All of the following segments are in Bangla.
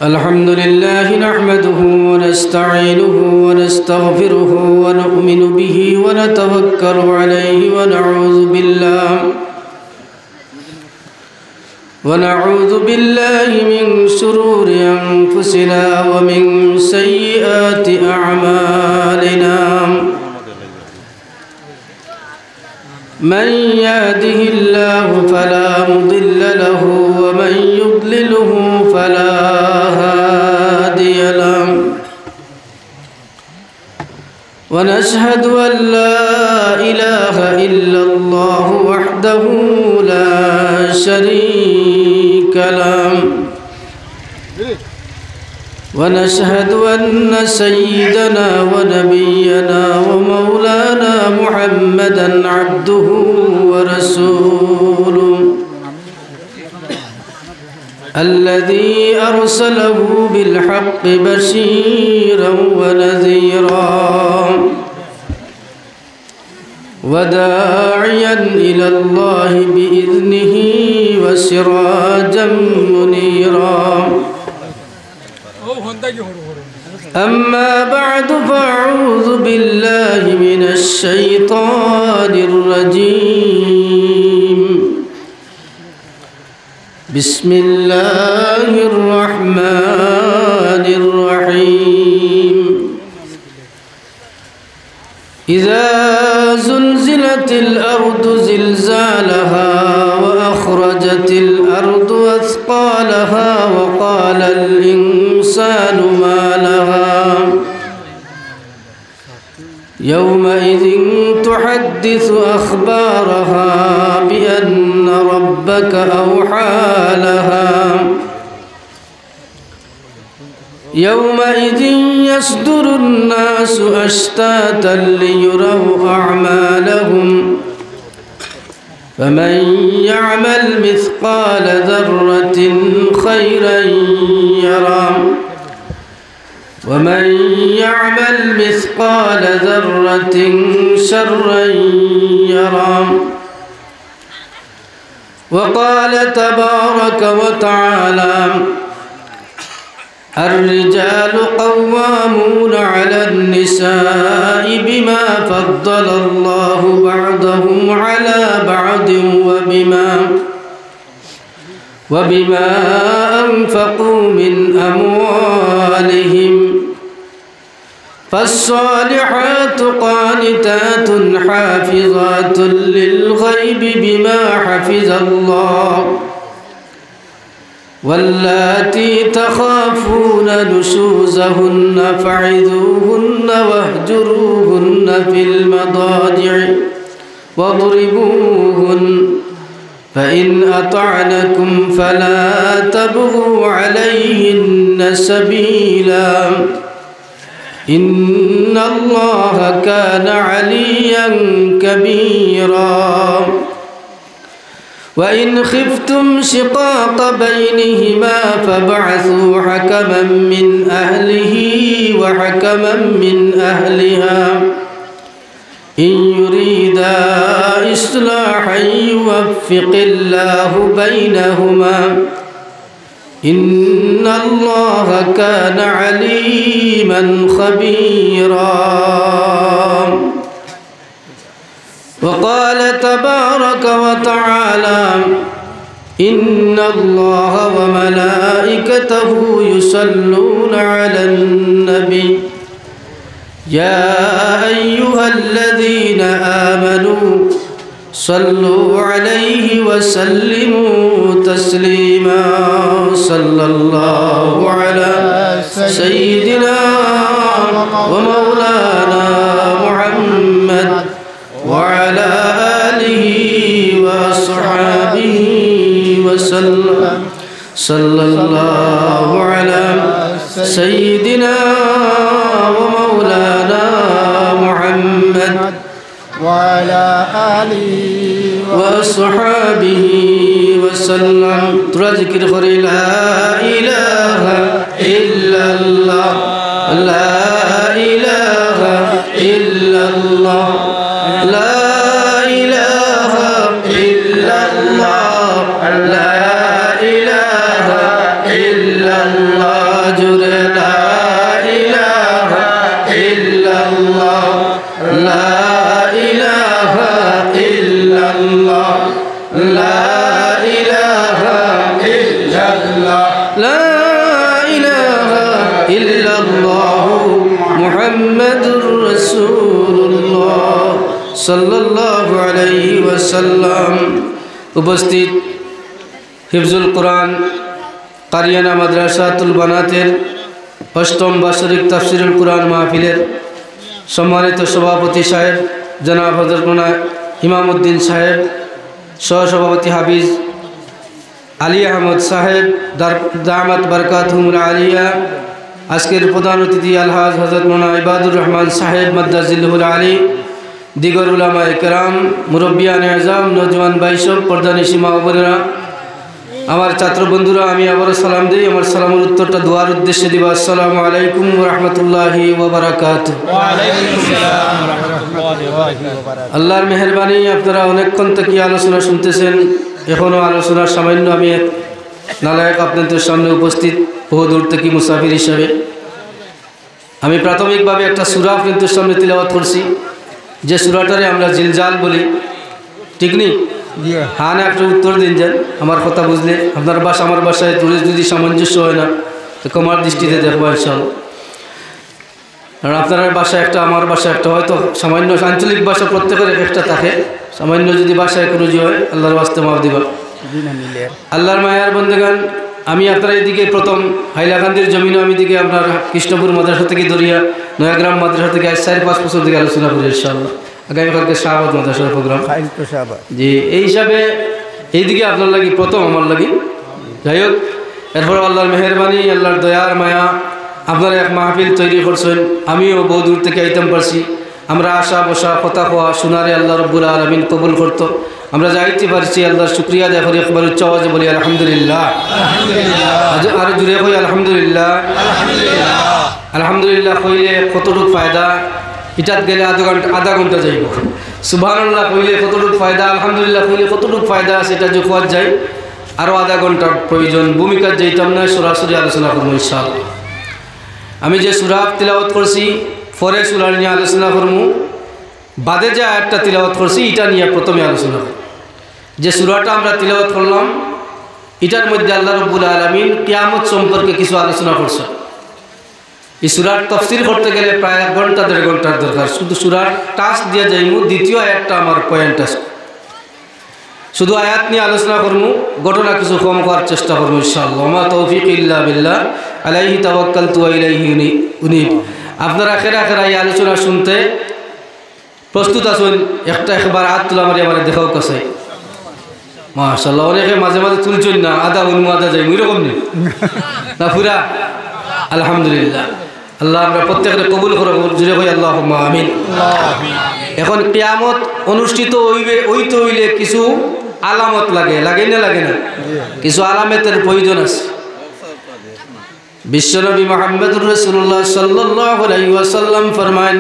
الحمد لله نحمده ونستعينه ونستغفره ونؤمن به ونتوكل عليه ونعوذ بالله من شرور أنفسنا ومن سيئات أعمالنا من يهده الله فلا مضل له ومن يضلله فلا هادي له ونشهد أن لا إله إلا الله وحده لا شريك له ونشهد أن سيدنا ونبينا ومولانا محمدا عبده ورسوله الذي أرسله بالحق بشيرا ونذيرا وداعيا إلى الله بإذنه وسراجا منيرا أما بعد فأعوذ بالله من الشيطان الرجيم بسم الله الرحمن الرحيم إذا زلزلت الأرض زلزالها وأخرجت الأرض أثقالها وقال الإنسان ما لها يومئذ تحدث أخبارها بأن ربك أوحى لها يومئذ يصدر الناس أشتاتا ليروا أعمالهم فمن يعمل مثقال ذرة خيرا يره ومن يعمل مثقال ذرة شرا يره وقال تبارك وتعالى الرجال قوامون على النساء بما فضل الله بعضهم على بعض وبما أنفقوا من أموالهم فالصالحات قانتات حافظات للغيب بما حفظ الله واللاتي تخافون نشوزهن فعظوهن واهجروهن في المضاجع واضربوهن فإن أطعنكم فلا تبغوا عليهن سبيلا إن الله كان عليا كبيرا وإن خفتم شقاق بينهما فابعثوا حكما من أهله وحكما من أهلها إن يريدا إصلاحا يوفق الله بينهما إن الله كان عليما خبيرا وقال تبارك وتعالى إن الله وملائكته يصلون على النبي يا أيها الذين آمنوا صلوا عليه وسلموا تسليما صلى الله على سيدنا ومولانا محمد وعلى آله وأصحابه وسلم صلى الله على سيدنا ومولانا محمد وعلى آله وأصحابه وسلم ترى ذكر خير لا إله إلا الله لا إله إلا الله لا إله إلا الله لا إله إلا الله ইল্লাল্লাহু মুহাম্মাদুর রাসূলুল্লাহ সাল্লাল্লাহু আলাইহি ওয়াসাল্লাম। উপস্থিত হিফজুল কোরআন কারিয়ানা মাদ্রাসাতুল বানাতের অষ্টম বার্ষিক তাফসিরুল কোরআন মাহফিলের সম্মানিত সভাপতি সাহেব জনাব হযরত মাওলানা ইমামউদ্দিন সাহেব, সহসভাপতি হাফিজ আলী আহমদ সাহেব দামাত বরকাতুহুল আলিয়া, আজকের প্রধান অতিথি আলহাজ হযরত মাওলানা ইবাদুর রহমান সাহেব মাদ্দাজিল্লুহুল আলী, দিগর উলামায়ে কেরাম, মুরব্বিয়ানে আযম, নওজওয়ান ভাইসব, পর্দানিশী মা ও বোনেরা, আমার ছাত্র বন্ধুরা, আমি আবারও সালাম দিই। আমার সালামের উত্তরটা দোয়ার উদ্দেশ্যে দিব। আসসালামু আলাইকুম ওয়া রাহমাতুল্লাহি ওয়া বারাকাতুহু। ওয়া আলাইকুম আসসালাম ওয়া রাহমাতুল্লাহি ওয়া বারাকাতুহু। আল্লাহর মেহেরবানি, আপনারা অনেকক্ষণ থেকে আলোচনা শুনতেছেন। এখনও আলোচনার সামান্য আমি নালায়েক আপনাদের সামনে উপস্থিত, বহু দূর থেকে মুসাফির হিসাবে। আমি প্রাথমিকভাবে একটা সূরা আপনাদের সামনে তিলাওয়াত করছি, যে সূরাটারে আমরা জিলজাল বলি। ঠিক নেই? হ্যাঁ না, একটা উত্তর দিন যান আমার কথা বুঝলে। আপনার বাসা আমার বাসায় যদি সামঞ্জস্য হয় না তো কমার দৃষ্টিতে দেখবো ইনশাআল্লাহ। কারণ আপনার বাসা একটা, আমার বাসা একটা, হয়তো সামান্য আঞ্চলিক ভাষা প্রত্যেকের একটা থাকে। সামান্য যদি বাসায় কোনো জি হয় আল্লাহর বাস্তে মাফ দিবা। আল্লাহর মায়ার বন্দেগান, আমি আপনার এদিকে প্রথম হাইলাকান্দির জমিনে, আমি দিকে আপনার কৃষ্ণপুর মাদ্রাসা থেকে দরিয়া নয়াগ্রাম মাদ্রাসা থেকে আজ 4-5 বছর থেকে আলোচনা করি ইনশাআল্লাহ। আগামীকালকে শাহবাদ মাদ্রাসার প্রোগ্রাম জি, এই হিসাবে এইদিকে আপনার লাগি প্রথম, আমার লাগি। যাই হোক, এরপর আল্লাহর মেহেরবানি, আল্লাহর দয়ার মায়া, আপনারা এক মাহফিল তৈরি করছেন। আমিও বহু দূর থেকে আইতাম পারছি। আমরা আসা বসা কথা কোয়া শোনারে আল্লাহ রব্বুল আলামিন কবুল করতো। আমরা যাইতে পারছি, আল্লাহর শুকরিয়া আদায় করি। একবার উচ্চ আওয়াজে বলি আলহামদুলিল্লাহ। আরো জুড়ে কই আলহামদুলিল্লাহ। আলহামদুলিল্লাহ কইলে কতটুক ফায়দা, এটাত গেলে আধা ঘন্টা যাইব। সুবহানাল্লাহ কইলে কতটুক ফায়দা, আলহামদুলিল্লাহ কইলে কতটুক ফায়দা, সেটা যে কোয়া যায় আরও আধা ঘন্টার প্রয়োজন। ভূমিকা যেতাম না, সরাসরি আলোচনা করবো ইনশাআল্লাহ। আমি যে সূরা তিলাওয়াত করছি, পরে সূরা নিয়ে আলোচনা করবো। বাদে যে আয়াতটা তিলাওয়াত করছি এটা নিয়ে প্রথমে আলোচনা করব। যে সূরাটা আমরা তিলাওয়াত করলাম, এটার মধ্যে আল্লাহ রাব্বুল আলামিন কিয়ামত সম্পর্কে কিছু আলোচনা করছে। এই সূরার তাফসীর করতে গেলে প্রায় 1 ঘন্টা 1.5 ঘন্টার দরকার। শুধু সূরার টাচ দিয়ে যাইমু। দ্বিতীয় আয়াতটা আমার পয়েন্ট আছে, শুধু আয়াত নিয়ে আলোচনা করবো, ঘটনা কিছু কম করার চেষ্টা করবো ইনশাআল্লাহ। মা তৌফিক ইল্লা বিল্লাহ, আলাইহি তাওয়াক্কালতু ওয়া ইলাইহি উনীব। আপনারা খেরা এই আলোচনা শুনতে প্রস্তুত আছেন? একবার হাত তুলা মারি আমার দেখাও কাছে। মাশাআল্লাহ, অনেকে মাঝে মাঝে তুলছেন না, আদা উন্মু আদা যাই এরকম নেই না পুরা। আলহামদুলিল্লাহ, আল্লাহ আমরা প্রত্যেকের কবুল করে জুড়ে হই আল্লাহুম্মা আমিন। এখন কিয়ামত অনুষ্ঠিত হইলে কিছু আলামত লাগে না লাগে না? কিছু আলামতের প্রয়োজন আছে। বিশ্বনবী মুহাম্মদুর রাসূলুল্লাহ সাল্লাল্লাহু আলাইহি ওয়াসাল্লাম ফরমান,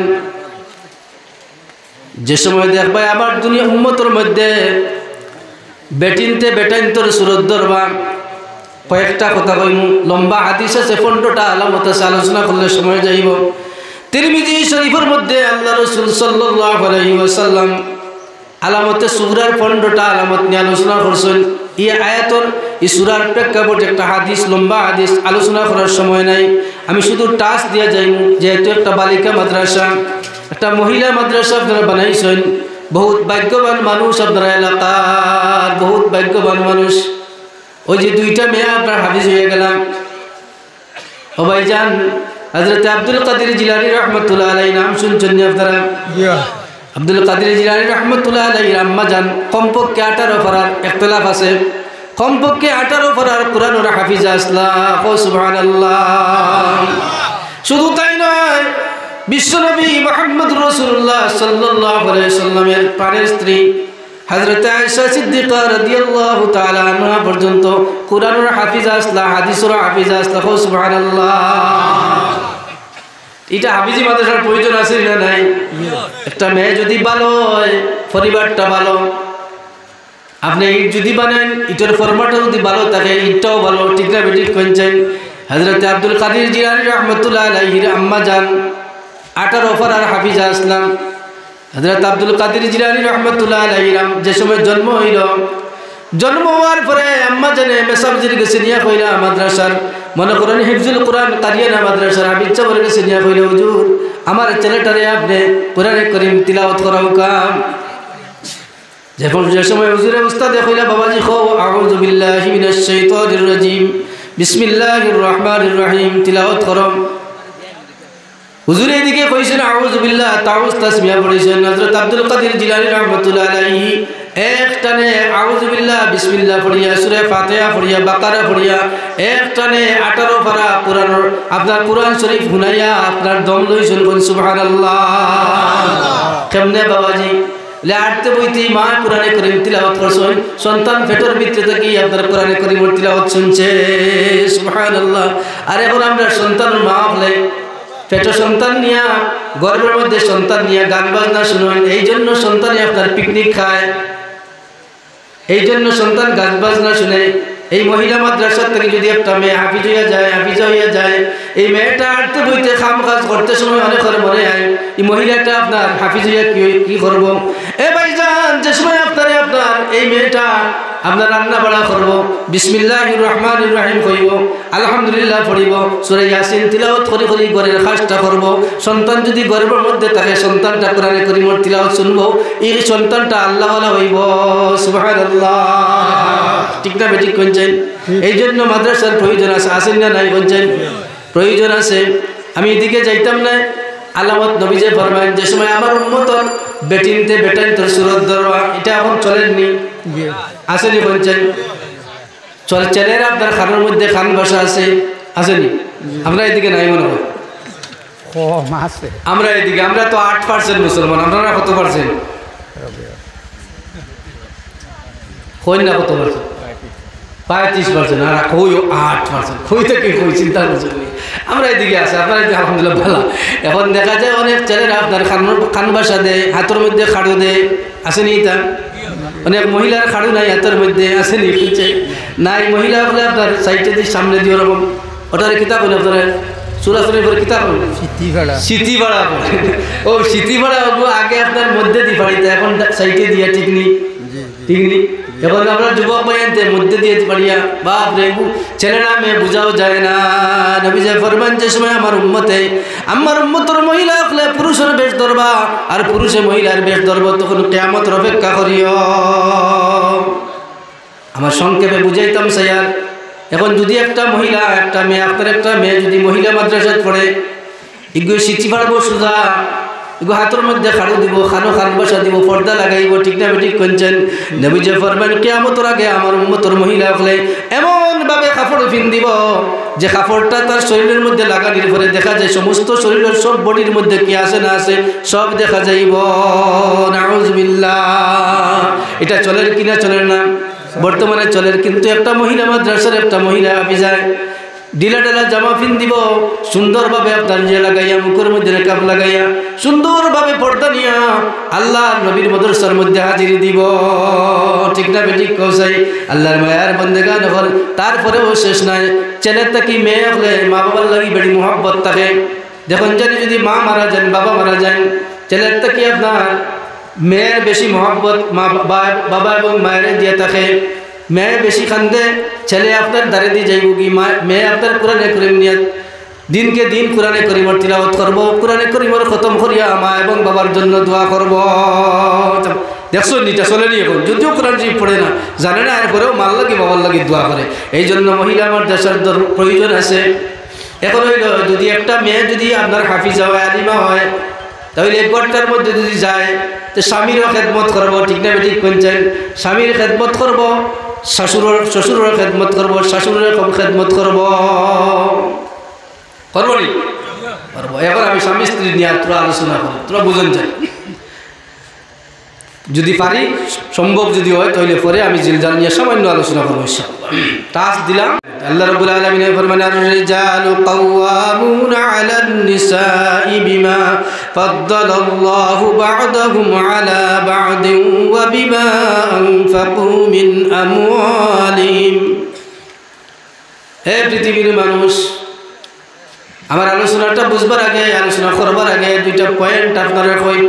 যে সময় দেখবা আমার দুনিয়া উম্মতের মধ্যে বেটাইন্তর সুরত ধরবা। কয়েকটা কথা কইমু, লম্বা হাদিস আছে, 15টা আলামত আছে, আলোচনা করলে সময় যাইব। তিরমিজি শরীফের মধ্যে আল্লাহ রাসূল সাল্লাল্লাহু আলাইহি ওয়াসাল্লাম আলামতে সূরার 15টা আলামত নিয়ে আলোচনা করছেন। এই আয়াতর এই সূরার প্রেক্ষাপটে একটা হাদিস, লম্বা হাদিস, আলোচনা করার সময় নাই। আমি শুধু টাচ দিয়ে যাইমু। যেহেতু একটা বালিকা মাদ্রাসা, একটা মহিলা মাদ্রাসা আপনারা বানাইছেন, বহুত ভাগ্যবান মানুষ আপনারা এলাকার, বহুত ভাগ্যবান মানুষ। ওই যে 2টা মেয়ে আপনার হাফিজ হয়ে গেলাম। ও ভাইজান, হযরত আব্দুল কাদের জিলানী রাহমাতুল্লাহ আলাইহি নাম শুনছেন আপনারা? আব্দুল কাদের জিলানী রাহমাতুল্লাহ আলাইহি আম্মা জান কমপক্ষে 18 পারার ইখতিলাফ আছে, কমপক্ষে 18 পারার কোরআনের হাফিজা আসলাম। সুবহানাল্লাহ। শুধু তাই নয়, বিশ্বনবী মুহাম্মদুর রাসূলুল্লাহ সাল্লাল্লাহু আলাইহি সাল্লামের প্রাণের স্ত্রী হযরত আয়েশা সিদ্দিকা রাদিয়াল্লাহু তাআলা আনহা পর্যন্ত কোরআনের হাফিজা আসলা, হাদিসের হাফিজা আসলা। সুবহানাল্লাহ। এটা হাফিজি মাদ্রাসার প্রয়োজন আছে না নাই? একটা মেয়ে যদি ভালো হয়, পরিবারটা ভালো। আপনি ইট যদি বানান, ইটের ফরমাটা যদি ভালো থাকে, ইটটাও ভালো। ঠিক না বেঠিক কইছেন? হযরত আব্দুল কাদের জিলানী রাহমাতুল্লাহ আলাইহির আম্মা জান 18 পারার হাফিজা আসলাম। হযরত আব্দুল কাদের জিলানী রাহমাতুল্লাহ আলাইহি যে সময় জন্ম হইল, জন্ম হওয়ার পরে আম্মা জানে মেসামজির গেছে নিয়ে কইরা মাদ্রাসার মনে করেন হিফজুল কোরআন কারিয়ানা মাদ্রাসার হাফিজ সাহেবের কাছে নিয়ে কইলে হুজুর আমার ছেলেটারে আপনি কোরআনে করিম তিলাওয়াত করাও কাম যে সময় হুজুরের উস্তাদে কইলা বাবাজি খো আউযু বিল্লাহি মিনাশ শাইতানির রাজিম বিসমিল্লাহির রহমানির রহিম তিলাওয়াত করো হুজুর এদিকে কইছেন আউযু বিল্লাহ তাউজ তাসমিয়া পড়েছেন হযরত আব্দুল কাদের জিলানী রাহমাতুল্লাহ আলাইহি এক টানে আউযু বিল্লাহ বিসমিল্লাহ পড়িয়া সূরা ফাতিহা পড়িয়া বাকারা পড়িয়া এক টানে 18 পারা কোরআন আপনার কোরআন শরীফ শুনাইয়া আপনার দম লইছেন কোন সুবহানাল্লাহ কেমনে বাবাজি লাড়তে বইতে মা কোরআনে করিম তিলাওয়াত করছেন সন্তান পেটের ভিতরে থেকে আপনার কোরআনে করিম তিলাওয়াত শুনছে সুবহানাল্লাহ আর এখন আমরা সন্তান মা হলে পেটের সন্তান নিয়া গর্ভের মধ্যে সন্তান নিয়া গান বাজনা শুনেন এই জন্য সন্তানে আপনার পিকনিক খায় এই জন্য সন্তান গান বাজনা শুনে এই মহিলা মাদ্রাসা থেকে যদি একটা মেয়ে হাফিজ হইয়া যায় এই মেয়েটা আড়তে বইতে কাম কাজ করতে সময় অনেক মনে হয় এই মহিলাটা আপনার হাফিজ হইয়া কি করব এ ভাইজান যে সময় আপনার এই মেয়েটা আপনার রান্না বাড়া করব বিসমিল্লাহির রহমানির রহিম কইব আলহামদুলিল্লাহ পড়িব সূরা ইয়াসিন তিলাওয়াত করে করে ঘরের কাজটা করব সন্তান যদি গর্ভের মধ্যে থাকে সন্তানটা কোরআনে কারীমের তিলাওয়াত শুনবো এই সন্তানটা আল্লাহওয়ালা হইব সুবহানাল্লাহ ঠিক না বেঠিক কোনছেন এই জন্য মাদ্রাসার প্রয়োজন আছে আসেন না নাই কোনছেন প্রয়োজন আছে আমি এদিকে যাইতাম না আলামত নবীজি ফরমায়েন যে সময় আমার উম্মতর বেটিনতে বেটাইন্তর সুরত দরওয়া এটা এখন চলেননি আসেনি কোনছেন চল ছেলেরা আপনার খানের মধ্যে খান ভাষা আছে আসেনি আমরা এদিকে নাই মনে হয় আমরা এদিকে আমরা তো 8% মুসলমান আপনারা কত পার্সেন্ট কই না কত পার্সেন্ট 35% আর কই 8% কই থেকে কই চিন্তা করছেন আমরা এদিকে আছে আপনার এদিকে আলহামদুলিল্লাহ ভালো এখন দেখা যায় অনেক ছেলেরা আপনার খান ভাষা দেয় হাতের মধ্যে খাড়ু দেয় আসেনি তা অনেক মহিলার খাড়ু নাই হাতের মধ্যে আসেনি বুঝছে নাই মহিলা হলে আপনার সাইডে দিয়ে সামনে দিয়ে ওরকম ওটার কিতাব হলে আপনার সুরাসুরি করে কিতাব স্মৃতিভাড়া ও স্মৃতিভাড়া আগে আপনার মধ্যে দিয়ে পাড়িতে এখন সাইডে দিয়া ঠিক নেই এখন আমরা যুবক ভাইয়ানতে মধ্যে দিয়ে পারিয়া বাপ রে ছেলেরা মেয়ে বুঝাও যায় না নবীজি ফরমান যে সময় আমার উম্মতের মহিলা হলে পুরুষের বেশ ধরবা আর পুরুষে মহিলার বেশ ধরব তখন কিয়ামতের অপেক্ষা করিও আমার সংক্ষেপে বুঝাইতাম স্যার এখন যদি একটা মহিলা একটা মেয়ে আপনার একটা মেয়ে যদি মহিলা মাদ্রাসায় পড়ে এগুলো শিখতে পারবো সোজা এগুলো হাতের মধ্যে খাড়ু দিব খান বাসা দিব পর্দা লাগাইব ঠিক না বেঠিক কোনছেন নবীজি ফরমান কিয়ামতের আগে আমার উম্মতের মহিলা হলে এমনভাবে কাপড় পিন দিব যে কাপড়টা তার শরীরের মধ্যে লাগানোর পরে দেখা যায় সমস্ত শরীরের সব বডির মধ্যে কি আছে না আছে সব দেখা যাইব নাউযুবিল্লাহ এটা চলের কিনা চলের না বর্তমানে চলের কিন্তু একটা মহিলা মাদ্রাসার একটা মহিলা হাফিজায় ডিলা ডালা জামা পিন দিব সুন্দরভাবে আপনার যে লাগাইয়া মুখের মধ্যে কাপ লাগাইয়া সুন্দরভাবে পর্দা নিয়া আল্লাহ নবীর মাদ্রাসার মধ্যে হাজির দিব ঠিক না বেঠিক কৌসাই আল্লাহর মায়ার বন্দেগান হল তারপরেও শেষ নাই ছেলে থাকি মেয়ে হলে মা বাবার লাগি বেড়ি মোহাব্বত থাকে দেখুন জানি যদি মা মারা যান বাবা মারা যান ছেলের থাকি আপনার মেয়ের বেশি মোহাব্বত মা বাবা এবং মায়ের দিয়ে থাকে মেয়ে বেশি কান্দে ছেলে আপনার দাঁড়িয়ে দিয়ে যাইব কি মেয়ে আপনার কোরআনে করিম নিয়ে দিনকে দিন কোরআনে করিমর তিলাওয়াত করবো কোরআনে করিমর খতম করিয়া মা এবং বাবার জন্য দোয়া করব দেখছো নিটা চলেনি এখন যদিও কোরআন শরীফ পড়ে না জানে না এরপরেও মার লাগি বাবার লাগি দোয়া করে এই জন্য মহিলা আমার দেশের প্রয়োজন আছে এখন হইল যদি একটা মেয়ে যদি আপনার হাফিজা হয় আলিমা হয় তাহলে এক ঘরটার মধ্যে যদি যায় তো স্বামীরও খেদমত করবো ঠিক না বেঠিক কোনছেন স্বামীর খেদমত করবো শ্বশুরের খেদমত করবো শাশুড়ের খেদমত করবো করবো নি করবো এখন আমি স্বামী স্ত্রী নিয়ে তোরা আলোচনা করি তোরা বুঝেন যাই যদি পারি সম্ভব যদি হয় তাহলে পরে আমি জিলজাল নিয়ে সামান্য আলোচনা করবো টাস্ক দিলাম আল্লাহ রাব্বুল আলামিন ফরমান আর-রিজালু কাওয়ামুনা আলান নিসাই বিমা ফাদ্দালাল্লাহু বা'দাহুম আলা বা'দিন ওয়া বিমা আনফাকু মিন আমওয়ালিহিম হে পৃথিবীর মানুষ আমার আলোচনাটা বুঝবার আগে আলোচনা করবার আগে দুইটা পয়েন্ট আপনারা কই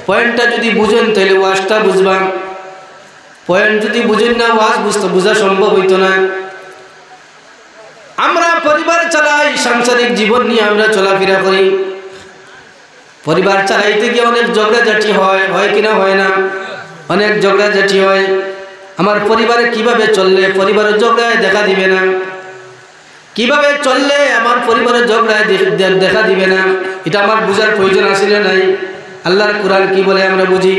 পয়েন্টটা যদি বুঝেন তাহলে ওয়াজটা বুঝবান পয়েন্ট যদি বুঝেন না ওয়াজ বোঝা সম্ভব হইতো না আমরা সাংসারিক জীবন নিয়ে আমরা চলাফেরা করি, পরিবার চালাইতে গিয়ে অনেক ঝগড়াঝাটি হয় কিনা হয় না? অনেক ঝগড়াঝাটি হয়। আমার পরিবারে কিভাবে চললে পরিবারের ঝগড়ায় দেখা দিবে না? কিভাবে চললে আমার পরিবারের ঝগড়ায় দেখা দিবে না? এটা আমার বুঝার প্রয়োজন আসলে নাই? আল্লাহর কোরআন কি বলে আমরা বুঝি।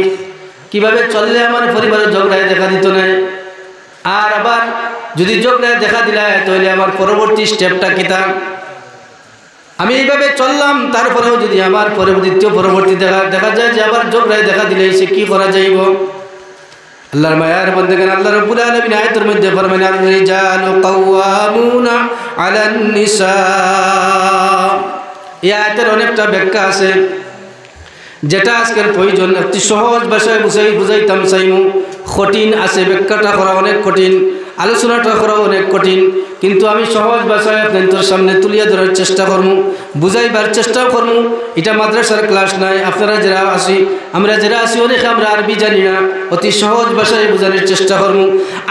কিভাবে চললে আমার পরিবারের ঝগড়ায় দেখা দিত না? আর আবার যদি ঝগড়ায় দেখা দিলে তাহলে আমার পরবর্তী স্টেপটা কিতা? আমি এইভাবে চললাম, তারপরেও যদি আমার পরবর্তী দেখা যায় যে আবার ঝগড়ায় দেখা দিলে সে কি করা যাইব? আল্লাহর মায়ার বান্দাগণ, আল্লাহ রাব্বুল আলামিন আয়াতের মধ্যে ফরমান, আর-রিজালু কাওয়ামুনা আলান নিসা। এই আয়াতের অনেকটা ব্যাখ্যা আছে, যেটা আজকের প্রয়োজন। একটি সহজ ভাষায় বুঝাইতাম চাইমু। কঠিন আছে, ব্যাখ্যাটা করা অনেক কঠিন, আলোচনাটা করা অনেক কঠিন, কিন্তু আমি সহজ ভাষায় আপনাদের সামনে তুলিয়া ধরার চেষ্টা করবো, বুঝাইবার চেষ্টাও করবো। এটা মাদ্রাসার ক্লাস নাই। আপনারা আমরা যারা আছি অনেকে আমরা আরবি জানি না, অতি সহজ ভাষায় বোঝানোর চেষ্টা করবো।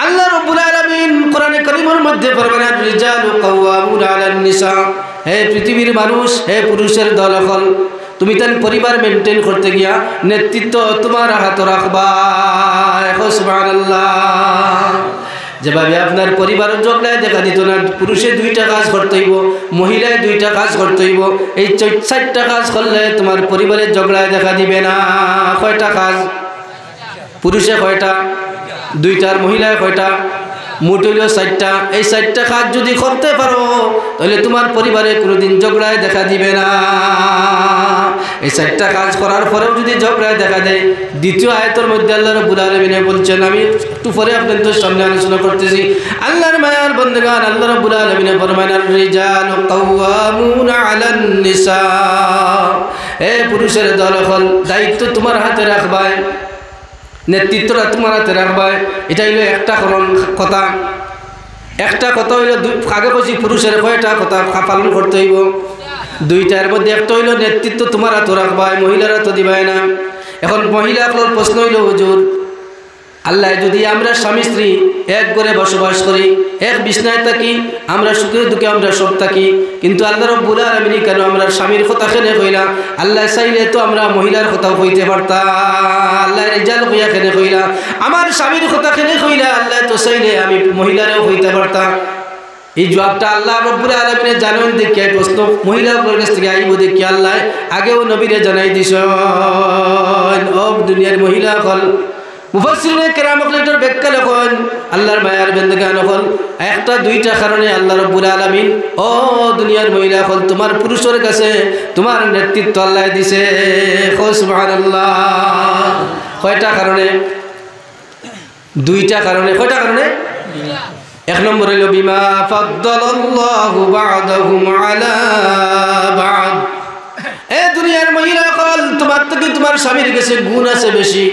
আল্লাহ রাব্বুল আলামিন কোরআনে কারীমের মধ্যে ফরমান, আর-রিজালু কাওয়ামুনা আলান নিসা। হে পৃথিবীর মানুষ, হে পুরুষের দলফল, তুমি তার পরিবার মেনটেন করতে গিয়া নেতৃত্ব তোমার হাতে রাখবা। সুবহানাল্লাহ। যেভাবে আপনার পরিবারের ঝগড়ায় দেখা দিত না, পুরুষে 2টা কাজ করতে হইব, মহিলায় 2টা কাজ করতে হইব। এই 4টা কাজ করলে তোমার পরিবারের ঝগড়ায় দেখা দিবে না। কয়টা কাজ? পুরুষে কয়টা? 2টা। মহিলায় কয়টা? মোট হইল 4টা। এই 4টা কাজ যদি করতে পারো তাহলে তোমার পরিবারে কোনোদিন ঝগড়ায় দেখা দিবে না। এই 4টা কাজ করার পরেও যদি ঝগড়ায় দেখা দেয়, দ্বিতীয় আয়াতের মধ্যে আল্লাহ রাব্বুল আলামিন বলছেন, আমি একটু পরে আপনাদের সামনে আলোচনা করতেছি। আল্লাহর মায়ার বান্দাগণ, আল্লাহ রাব্বুল আলামিন ফরমান, আর-রিজালু কাওয়ামুনা আলান নিসা। হে পুরুষের দলফল, দায়িত্ব তোমার হাতে রাখবাই, নেতৃত্বটা তোমার হাতে রাখবাই। এটা হইল একটা কথা। একটা কথা হইল, আগে বলছি পুরুষের কয়টা কথা পালন করতে হইব? 2টার মধ্যে একটা হইল নেতৃত্ব তোমার হাতে রাখবাই, মহিলারা তো দিবাই না। এখন মহিলাগুলোর প্রশ্ন হইল, হুজুর আল্লাহ যদি আমরা স্বামী স্ত্রী এক ঘরে বসবাস করি, এক বিছনায় থাকি, আমরা সুখে দুঃখে আমরা সব থাকি, কিন্তু আল্লাহ রাব্বুল আলামিন কেন আমরা স্বামীর কথা কেনে কইলা? আল্লাহ চাইলে তো আমরা মহিলার কথাও কইতে পারতাম। আল্লাহ রিজাল কইয়া কেনে কইলা? আমার স্বামীর কথা কেনে কইলা? আল্লাহ তো চাইলে আমি মহিলারও কইতে পারতাম। এই জবাবটা আল্লাহ রাব্বুল আলামিন জানেন দেখে প্রশ্ন মহিলাগুলোর কাছ থেকে আইব দেখি আল্লাহ আগেও নবীরে জানাই দিছ। ও দুনিয়ার মহিলা হল মুফাসসিরিনে কেরাম এটার ব্যাখ্যা লেখেন, আল্লাহর মায়ার বান্দাগণ হল, 1-2টা কারণে আল্লাহ রাব্বুল আলামিন ও দুনিয়ার মহিলা হল তোমার পুরুষের কাছে তোমার নেতৃত্ব আল্লাহ দিছে। সুবহানাল্লাহ। কয়টা কারণে? 2টা কারণে। কয়টা কারণে? 1 নম্বর হইল বিমা ফাদ্দালাল্লাহু বা'দাহুম আলা বা'দ। এ দুনিয়ার মহিলা হল তোমার থেকে তোমার স্বামীর কাছে গুণ আছে বেশি।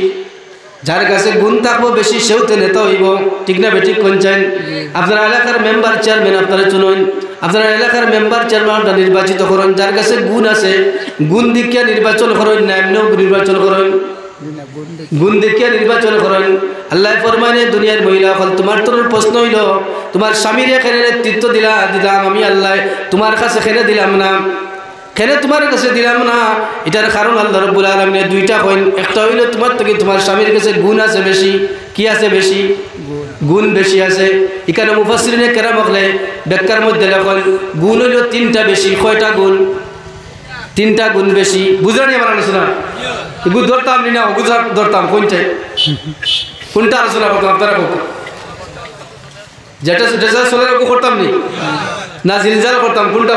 যার কাছে গুণ থাকবো বেশি সেও তো নেতা হইব, ঠিক না বেঠিক কোনছেন? আপনারা এলাকার মেম্বার চেয়ারম্যান আপনারা চুনুন, আপনারা এলাকার মেম্বার চেয়ারম্যানটা নির্বাচিত করেন, যার কাছে গুণ আছে গুণ দেখিয়া নির্বাচন করেন, না এমনিও নির্বাচন করেন? গুণ দেখিয়া নির্বাচন করেন। আল্লাহ ফরমানে দুনিয়ার মহিলা হল তোমার তোর প্রশ্ন হইল তোমার স্বামীর এখানে নেতৃত্ব দিলাম আমি আল্লাহ, তোমার কাছে এখানে দিলাম না, কেন তোমার কাছে দিলাম না? এটার কারণ আল্লাহ রাব্বুল আলামিন 2টা কইন। একটা হইল তোমার থেকে তোমার স্বামীর কাছে গুণ আছে বেশি। কি আছে বেশি? গুণ বেশি আছে। এখানে মুফাসসিরিনে কেরাম হলে ব্যাখ্যার মধ্যে লেখেন গুণ হইল 3টা বেশি। কয়টা গুণ? 3টা গুণ বেশি। বুঝলেন আমার আলোচনা? গুণ ধরতাম না, গুজরাট ধরতাম। কোনটা আলোচনা করতাম আপনারা? যেটা চলে করতাম নি না জিলজাল করতাম? কোনটা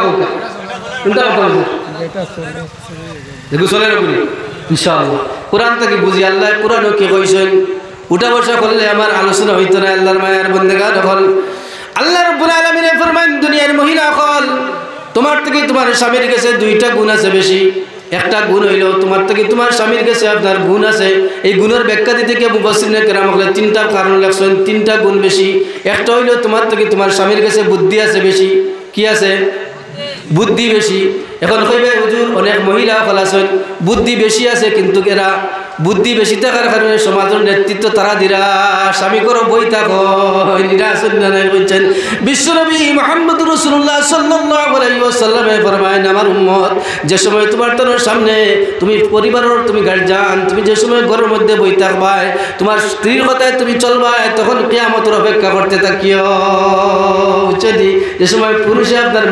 কোনটা করতাম? চলে ইনশাআল্লাহ কোরআন থেকে বুঝি। আল্লাহ কোরআনও কি কইছেন? উঠা বসা করলে আমার আলোচনা হইতো না। আল্লাহর মায়ার বান্দাগণ হল আল্লাহ রাব্বুল আলামিন ফরমান দুনিয়ার মহিলা হল তোমার থেকে তোমার স্বামীর কাছে 2টা গুণ আছে বেশি। একটা গুণ হইল তোমার থেকে তোমার স্বামীর কাছে আপনার গুণ আছে। এই গুণের ব্যাখ্যা দিতে গিয়ে মুফাসসিরিনে কেরাম হলে 3টা কারণ লেখছেন, 3টা গুণ বেশি। একটা হইল তোমার থেকে তোমার স্বামীর কাছে বুদ্ধি আছে বেশি। কি আছে? বুদ্ধি বেশি। এখন কইবে হুজুর অনেক মহিলা হল আছেন বুদ্ধি বেশি আছে কিন্তু এরা বুদ্ধি বেশি থাকার কারণে সমাজের নেতৃত্ব তারা দিরা স্বামী করো বই থাকো বলছেন বিশ্বনবী মুহাম্মদ রাসূলুল্লাহ সাল্লাল্লাহু আলাইহি ওয়াসাল্লামে ফরমায়েন আমার উম্মত যে সময় তোমার তোর সামনে তুমি পরিবারের তুমি গার্জিয়ান তুমি যে সময় ঘরের মধ্যে বই থাকবা তোমার স্ত্রীর কথায় তুমি চলবা তখন কিয়ামতের অপেক্ষা করতে থাকিও বুঝলি যে সময় পুরুষে আপনার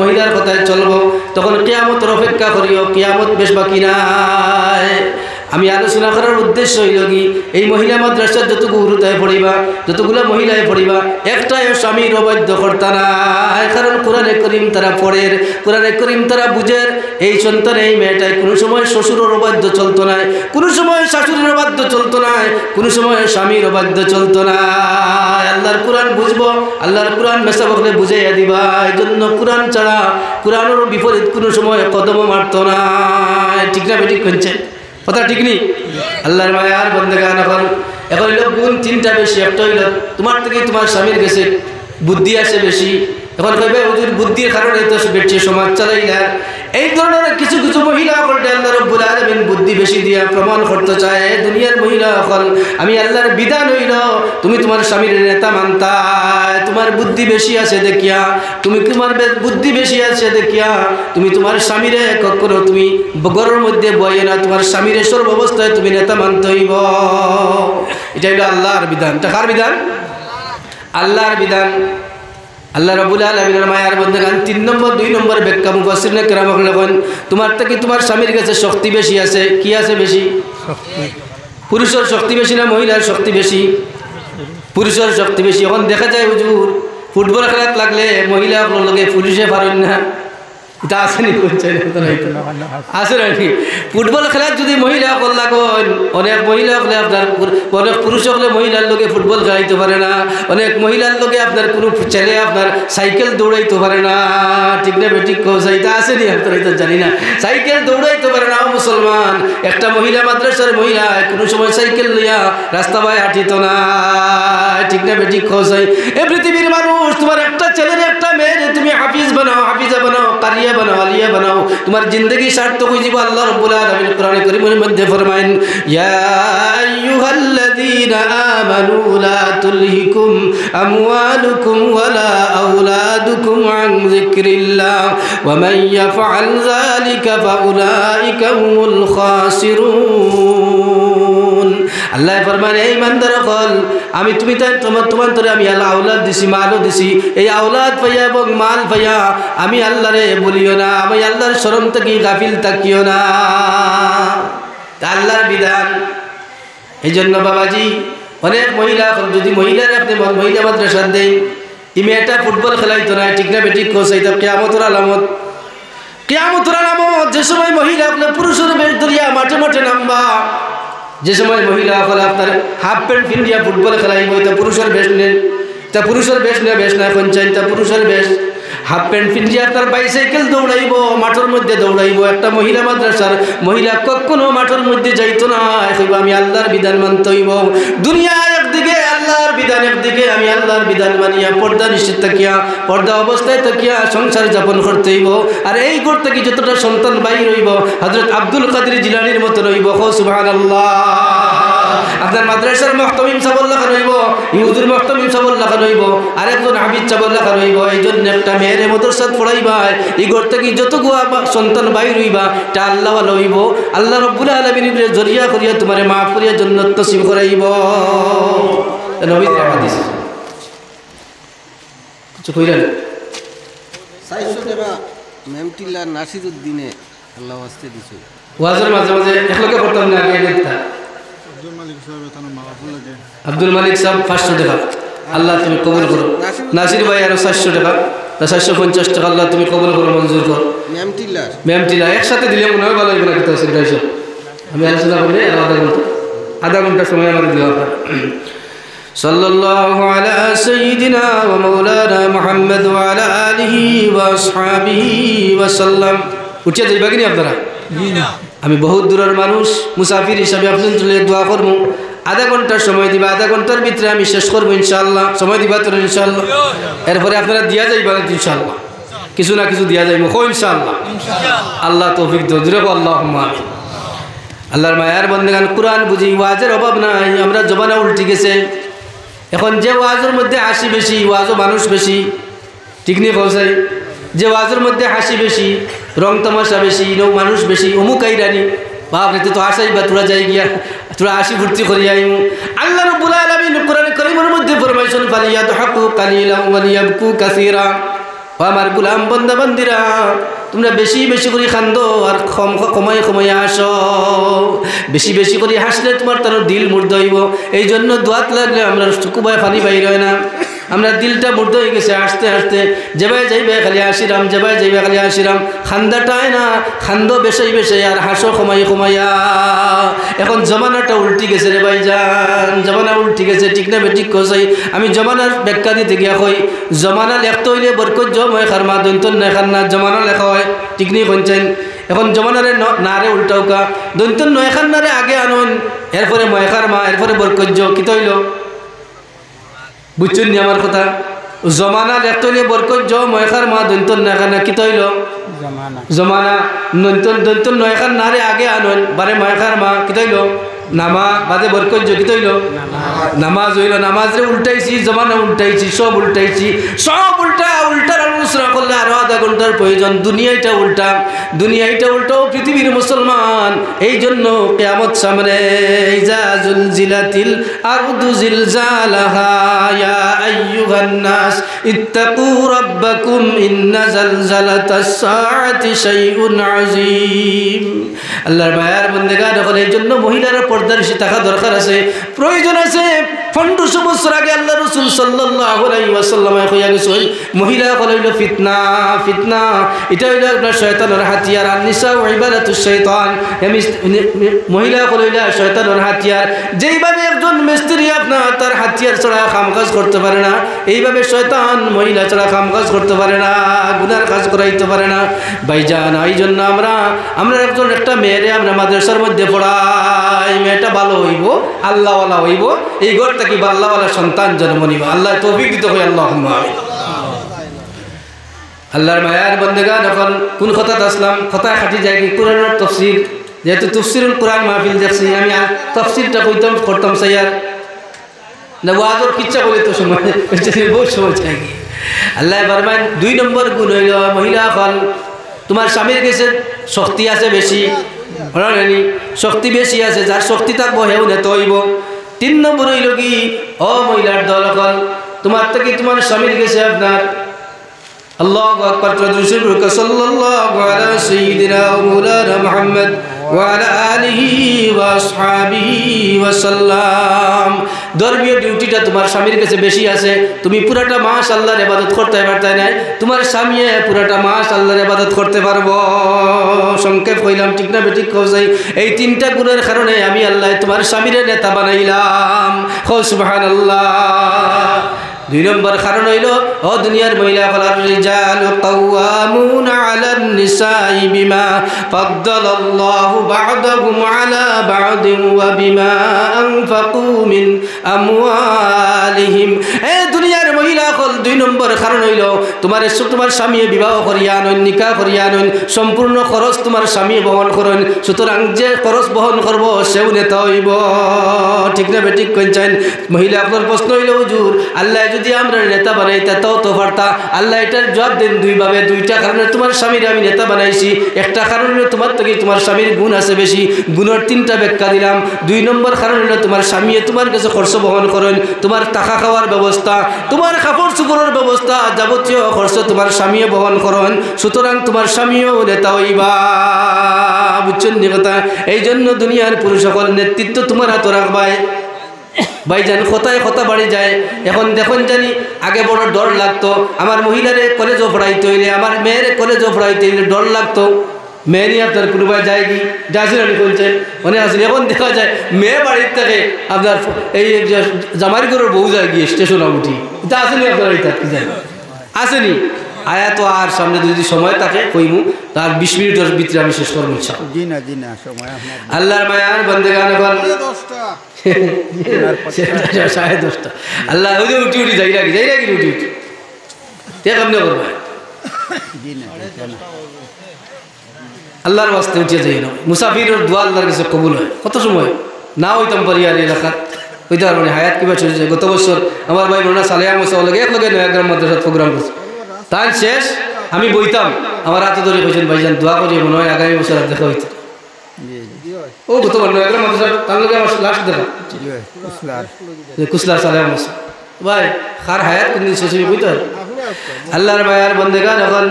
মহিলার কথায় চলবো তখন কিয়ামতের অপেক্ষা করিও কিয়ামত বেশ বাকি নাই আমি আলোচনা করার উদ্দেশ্য হইল কি এই মহিলা মাদ্রাসার যতগুলো গুরুতায় পড়িবা যতগুলো মহিলায় পড়িবা একটাই স্বামীর অবাধ্য কর্তা নাই কারণ কোরআনে করিম তারা পড়ের কোরআনে করিম তারা বুঝের এই সন্তান এই মেয়েটাই কোনো সময় শ্বশুরের অবাধ্য চলতো না কোনো সময় শাশুড়ির অবাধ্য চলতো না কোনো সময় স্বামীর অবাধ্য চলতো না আল্লাহর কোরআন বুঝবো আল্লাহর কোরআন মেসা বকলে বুঝাইয়া দিবা এই জন্য কোরআন ছাড়া কোরআনের বিপরীত কোনো সময় কদমও মারতো না ঠিক না বেঠিক করছে কথা ঠিক নেই আল্লাহর মায়ার বন্দেগান এখন হইল গুণ তিনটা বেশি একটা হইল তোমার থেকে তোমার স্বামীর কাছে বুদ্ধি আসে বেশি এখন কইবে হুজুর বুদ্ধির কারণে তো বেশি সমাজ চালাইলা এই ধরনের কিছু কিছু মহিলা বলতে আল্লাহ রাব্বুল আলামিন বুদ্ধি বেশি দিয়া প্রমাণ করতে চায় দুনিয়ার মহিলা এখন আমি আল্লাহর বিধান হইল তুমি তোমার স্বামীর নেতা মানতা তোমার বুদ্ধি বেশি আছে দেখিয়া তুমি তোমার বুদ্ধি বেশি আছে দেখিয়া তুমি তোমার স্বামীরে কখনো তুমি ঘরের মধ্যে বয়ে না তোমার স্বামীর সর্ব অবস্থায় তুমি নেতা মানতে হইব এটা হইল আল্লাহর বিধান এটা কার বিধান আল্লাহর বিধান আল্লাহ রাব্বুল আলামিনের মায়ার বন্দেগান 3 নম্বর 2 নম্বর ব্যাখ্যা মুফাসসিরনে কেরাম বলেন তোমার থেকে তোমার স্বামীর কাছে শক্তি বেশি আছে কি আছে বেশি পুরুষের শক্তি বেশি না মহিলার শক্তি বেশি পুরুষের শক্তি বেশি এখন দেখা যায় হুজুর ফুটবল খেলাত লাগলে মহিলা লগে পুরুষে পারেন না এটা আসেনি আছে নাকি ফুটবল খেলার যদি মহিলা হল লাগন অনেক মহিলা হলে আপনার অনেক পুরুষ হলে মহিলার লোকে ফুটবল খেলাইতে পারে না অনেক মহিলার লোকে আপনার কোনো ছেলে আপনার সাইকেল দৌড়াইতে পারে না ঠিক না বেঠিক এটা আসেনি আপনার এটা জানি না সাইকেল দৌড়াইতে পারে না মুসলমান একটা মহিলা মাদ্রাসার মহিলা কোনো সময় সাইকেল লইয়া রাস্তা বাই হাঁটিত না ঠিক না বেঠিক এ পৃথিবীর মানুষ তোমার একটা ছেলের একটা মেয়ের তুমি হাফিজ বানাও হাফিজা বানাও কারিয়া বানাও আলিয়া বানাও তোমার জিন্দগি সার্থক হয়ে যাবে আল্লাহ রাব্বুল আলামিন কোরআনে কারীমের মধ্যে ফরমায়েন ইয়া আইয়ুহাল্লাযীনা আমানু লা তুলহিকুম আমওয়ালুকুম ওয়ালা আওলাদুকুম আন যিকরিল্লাহ ওয়া মান ইয়াফআল যালিকা ফাউলাইকা হুমুল খাসিরুন আল্লাহ ফরমান এই ইমানদার হল আমি তুমি তোমার তোরে আমি আল্লাহ আওলাদ দিছি মালও দিছি এই আওলাদ পাইয়া এবং মাল পাইয়া আমি আল্লাহরে বলিও না আমি আল্লাহর শরণ থেকে গাফিল থাকিও না আল্লাহর বিধান এই জন্য বাবাজি অনেক মহিলা যদি মহিলার আপনি মহিলা মাদ্রাসা দেন এই মেয়েটা ফুটবল খেলাইতো না ঠিক না বেঠিক কোচ এটা কিয়ামতের আলামত কিয়ামতের আলামত যে সময় মহিলা আপনার পুরুষের বেশ ধরিয়া মাঠে মাঠে নামবা যে সময় মহিলা হল আপনার হাফ প্যান্ট পিন্ডিয়া ফুটবল খেলাইব তা পুরুষের বেশ নেন তা পুরুষের বেশ নেই বেশ না এখন চাই তা পুরুষের বেশ হাফ প্যান্ট পিন্ডিয়া আপনার বাইসাইকেল দৌড়াইব মাঠের মধ্যে দৌড়াইব একটা মহিলা মাদ্রাসার মহিলা কখনো মাঠের মধ্যে যাইতো না আমি আল্লাহর বিধান মানতে হইব দুনিয়া একদিকে আল্লাহর বিধান একদিকে আমি আল্লাহর বিধান মানিয়া পর্দা নিষেধ থাকিয়া পর্দা অবস্থায় থাকিয়া সংসার যাপন করতে হইব আর এই করতে কি যতটা সন্তান বাইর হইব হযরত আব্দুল কাদের জিলানীর মতো রইব সুবহানাল্লাহ আপনার মাদ্রাসার মুহতামিম সাবুল্লাহ খান হইব ইহুজুর মুহতামিম সাবুল্লাহ খান হইব আরেকজন হাবিব সাবুল্লাহ খান হইব এই জন্য একটা মেয়ের মাদ্রাসাত পড়াইবা এই ঘর থেকে যতগুলো সন্তান বাইর হইবা তা আল্লাহ ভালো হইব আল্লাহ রাব্বুল আলামিনের জরিয়া করিয়া তোমারে মাফ করিয়া জান্নাত নসিব করাইব নবীর হাদিস কিছু কইলেন 400 টাকা মেমটিল্লা নাসিরউদ্দিনে আল্লাহ ওয়াস্তে দিছো ওয়াজের মাঝে মাঝে একলকে করতাম না আগে দেখতা আব্দুল মালিক সাহেব 500 টাকা আল্লাহ তুমি কবুল করো নাসির ভাই আরো 400 টাকা 450 টাকা আল্লাহ তুমি কবুল করো মঞ্জুর করো মেমটিল্লা একসাথে দিলে মনে হয় ভালো হবে না কিন্তু সেটাই আমি আলোচনা করলে আধা ঘন্টা সময় আমাদের দেওয়া আপনার সাল্লাল্লাহু আলা সাইয়্যিদিনা ওয়া মাওলানা মুহাম্মদ ওয়া আলা আলিহি ওয়া আসহাবিহি ওয়া সাল্লাম উঠিয়া যাইবা কি আপনারা আমি বহুত দূরের মানুষ মুসাফির হিসাবে আপনাদের জন্য দোয়া করব আধা ঘন্টার সময় দিবা আধা ঘন্টার ভিতরে আমি শেষ করব ইনশাআল্লাহ সময় দিবা তো ইনশাআল্লাহ এরপরে আপনারা দিয়া যাইবা ইনশাআল্লাহ কিছু না কিছু দিয়া যাইব ইনশাআল্লাহ আল্লাহ তৌফিক দাও জোরে আল্লাহুম্মা আল্লাহর মায়ার বন্দেগান কোরআন বুঝি ওয়াজের অভাব নাই আমরা জমানা উল্টে গেছে এখন যে ওয়াজের মধ্যে হাসি বেশি ওয়াজও মানুষ বেশি ঠিক নেই পৌঁছাই যে ওয়াজের মধ্যে হাসি বেশি রং তামাশা বেশি মানুষ বেশি অমুক আইরানি বাপরে তো আসাই বা তোরা যাই গিয়া তোরা হাসি ফুর্তি করি যাই আল্লাহ রাব্বুল আলামিন কোরআন কারীমের মধ্যে ফরমাইছেন ফালিয়াদহাকু কালিলান ওয়া লিয়াবকু কাসীরা ও আমার গোলাম বান্দা বান্দিরা তোমরা বেশি বেশি করে কান্দো আর কমাই কমাই আসো বেশি বেশি করে হাসলে তোমার তার দিল মুর্দ হইব এই জন্য দোয়াত লাগলে আমরা কুবায় পানি বাইর হয় না আমরা দিলটা মুর্দ হয়ে গেছে হাসতে হাসতে যেভাবে যাইবে খালি আসিরাম যেভাবে যাইবে খালি আসিরাম খান্দাটায় না খান্দ বেশাই বেশাই আর হাসো কমাই কমাইয়া এখন জমানাটা উল্টি গেছে রে ভাইজান জমানা উল্টি গেছে ঠিক না বেঠিক কইছাই আমি জমানার ব্যাখ্যা দিতে গিয়া কই জমানা লেখতে হইলে বরকত জম হয় খারমা দন্তন না খান্না জমানা লেখা হয় ঠিক নেই বলছেন এখন জমানারে নারে উল্টাওকা দন্তন নয় খান্নারে আগে আনুন এরপরে ময়খার মা এরপরে বরকত কি তৈল বুঝছেন নি আমার কথা জমানা লেখতে হইলে বরকত ময়খার মা দন্তন না খান্না কি তৈল জমানা দন্তন নয় খান নারে আগে আনুন বারে ময়খার মা কি তৈল নামা বাদে বরকত কি তৈল নামাজ হইল নামাজরে উল্টাইছি জমানা উল্টাইছি সব উল্টাইছি সব উল্টা উল্টার আলোচনা করলে আরো আধা ঘন্টার প্রয়োজন দুনিয়াটা উল্টাও পৃথিবীর মুসলমান এই জন্য কিয়ামত সামনে ইজা জুলজিলাতিল আরদু জিলজালাহা ইয়া আইয়ুহান নাস ইত্তাকু রাব্বাকুম ইন্না জালজালাতাস সাআতি শাইউন আযীম আল্লাহর মায়ার বান্দাগণ হল এই জন্য মহিলারা পর্দার নিশি থাকা দরকার আছে প্রয়োজন আছে 1500 বছর আগে আল্লাহ রাসূল সাল্লাল্লাহু আলাইহি ওয়াসাল্লাম কইয়া গেছেন মহিলা হইল ফিতনা ফিতনা এটা হইল আপনার শয়তানের হাতিয়ার আর নিসা ইবাদাতুশ শয়তান মহিলা হইল শয়তানের হাতিয়ার যেইভাবে একজন মিস্ত্রি আপনার তার হাতিয়ার ছাড়া কামকাজ করতে পারে না এইভাবে শয়তান মহিলা ছাড়া কামকাজ করতে পারে না গুনার কাজ করাইতে পারে না ভাইজান এই জন্য আমরা একজন একটা মেয়েরে আমরা মাদ্রাসার মধ্যে পড়াই মেয়েটা ভালো হইব আল্লাহওয়ালা হইব এই ঘরটা কি আল্লাহওয়ালা সন্তান জন্ম নিব আল্লাহ তৌফিক দিতে হয় আল্লাহুম্মা আমিন আল্লাহর মায়ার বান্দাগণ এখন কোন কথাতে আসলাম কথা খাটি যায় কি কোরআনের তাফসীর যেহেতু তাফসীরুল কোরআন মাহফিল দেখছি আমি তাফসীরটা করতাম সাইয়ার না ওয়াজর কিচ্ছা বলে তো সময় বহুত সময় চাই আল্লাহ ফরমান 2 নম্বর গুণ হইল মহিলা হল তোমার স্বামীর কাছে শক্তি আছে বেশি শক্তি বেশি আছে যার শক্তি থাকবো হেউ নেত হইব 3 নম্বর হইল কি ও মহিলার দল হল তোমার থেকে তোমার স্বামীর কাছে আপনার আল্লাহু আকবার সাল্লাল্লাহু আলা সাইয়্যিদিনা ওয়া মাওলানা মুহাম্মদ ওয়া আলা আলিহি ওয়া আসহাবিহি ওয়া সাল্লাম ধর্মীয় ডিউটিটা তোমার স্বামীর কাছে বেশি আছে তুমি পুরাটা মাস আল্লাহর ইবাদত করতে পারতে না তোমার স্বামী পুরাটা মাস আল্লাহর ইবাদত করতে পারবো সংক্ষেপ কইলাম ঠিক না বেঠিক কইছাই এই 3টা গুণের কারণে আমি আল্লাহ তোমার স্বামীর নেতা বানাইলাম সুবহানাল্লাহ 2 নম্বর কারণ হইল ও দুনিয়ার মহিলা ফলার রিজাল কাওয়ামুনা আলান নিসাই বিমা ফাদ্দালাল্লাহু বা'দাহুম আলা বা'দিন ওয়া বিমা আনফাকু মিন আমওয়ালিহিম এই দুনিয়ার মহিলা হল 2 নম্বর কারণ হইল তোমার স্বামী বিবাহ করিয়া আনন নিকাহ করিয়া আনন সম্পূর্ণ খরচ তোমার স্বামী বহন করেন সুতরাং যে খরচ বহন করব সেও নেতা হইব ঠিক না বেঠিক কইছেন মহিলা আপনার প্রশ্ন হইল হুজুর আল্লাহ যদি আমরা নেতা বানাইতা তাও তো পারতা আল্লাহ এটার জবাব দেন 2 ভাবে 2টা কারণে তোমার স্বামীর আমি নেতা বানাইছি একটা কারণ হলো তোমার থেকে তোমার স্বামীর গুণ আছে বেশি গুণের 3টা ব্যাখ্যা দিলাম 2 নম্বর কারণ হলো তোমার স্বামী তোমার কাছে খরচ বহন করেন তোমার টাকা খাওয়ার ব্যবস্থা তোমার কাপড় চোপড়ের ব্যবস্থা যাবতীয় খরচ তোমার স্বামী বহন করেন সুতরাং তোমার স্বামীও নেতা হইবা বুঝছেন নি কথা এই জন্য দুনিয়ার পুরুষ সকল নেতৃত্ব তোমার হাতে রাখবাই ভাইজান কথায় কথা বাড়ি যায় এখন দেখুন জানি আগে বড় ডর লাগতো আমার মহিলারে কলেজও পড়াইতে হইলে আমার মেয়েরে কলেজও পড়াইতে হইলে ডর লাগতো মেয়েরই আপনার কোনোবাই যায় কি যাচ্ছেন আমি বলছেন মনে আসেন এখন দেখা যায় মেয়ে বাড়ির থেকে আপনার এই জামারি ঘরের বউ যায় গিয়ে স্টেশনে উঠি এটা আসেনি আপনার এই থাকতে যায় আসেনি আয়া তো আর সামনে যদি সময় থাকে কইমু তার 20 মিনিটের ভিতরে আমি শেষ করব ইনশাআল্লাহ জি না সময় আপনার আল্লাহর মায়ার বান্দাগান বল 10টা আল্লাহ ওই উঠি যাই রাখি উঠি তে কেমনে করবা আল্লাহর ওয়াস্তে উঠিয়ে যাই না মুসাফিরের দোয়া আল্লাহর কাছে কবুল হয় কত সময় না হইতাম পারি আর এলাকার হইতে পারবো না হায়াত কিবা চলে যায় গত বছর আমার ভাই মোনা সালেহা মোসা লাগে এক লগে নয়াগ্রাম মাদ্রাসাত প্রোগ্রাম করছে তাই শেষ আমি বইতাম আমার হাতে ধরে কইছেন ভাইজান দোয়া করিয়ে মনে হয় আগামী বছর আর দেখা হইতে ও গতবার নয়াগ্রাম মাদ্রাসা তার লগে আমার লাস্ট দেখা কুসলার সালেহা মোসা ভাই খার হায়াত কোনদিন শেষ হয়ে বইতে আল্লাহর মায়ার বন্দেগান এখন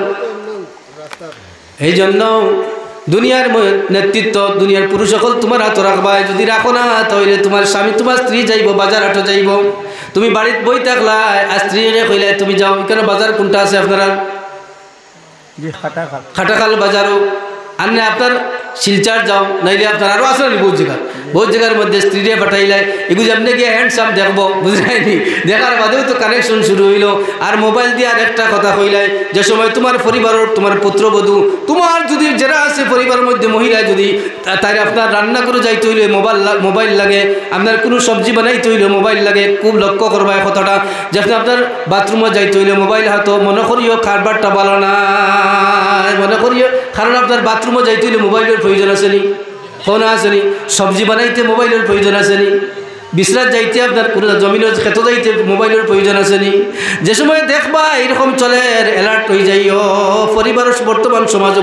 এই জন্য দুনিয়ার নেতৃত্ব দুনিয়ার পুরুষ সকল তোমার হাত রাখবা যদি রাখো না তাহলে তোমার স্বামী তোমার স্ত্রী যাইব বাজার হাটে যাইব তুমি বাড়িতে বই থাকলা আর স্ত্রী কইলে তুমি যাও এখানে বাজার কোনটা আছে আপনারা খাটাখাল বাজারও আর না আপনার শিলচার যাও নাইলে আপনার আরও আসেন বহুত জায়গার মধ্যে স্ত্রীরে পাঠাইলে এগুলো আপনি গিয়ে হ্যান্ডসাম দেখবো বুঝলাইনি দেখার বাদেও তো কানেকশন শুরু হইল আর মোবাইল দিয়ে আর একটা কথা কইলাই যে সময় তোমার পরিবারের তোমার পুত্রবধূ তোমার যদি যারা আছে পরিবারের মধ্যে মহিলা যদি তাই আপনার রান্না করে যাইতে হইলে মোবাইল লাগে আপনার কোনো সবজি বানাইতে হইলে মোবাইল লাগে খুব লক্ষ্য করবা এই কথাটা যে আপনার বাথরুমে যাইতে হইলে মোবাইল হাতো মনে করিও খাবারটা ভালো না মনে করিও কারণ আপনার বাথরুমে যাইতে হইলে মোবাইলের প্রয়োজন আছে নি ফোন আছে নি সবজি বানাইতে মোবাইলের প্রয়োজন আছে নি বিশ্রাত যাইতে আপনার পুরো জমিনের খেতে যাইতে মোবাইলের প্রয়োজন আছে নি যে সময় দেখবা এরকম চলে অ্যালার্ট হয়ে যাইও পরিবারের বর্তমান সমাজে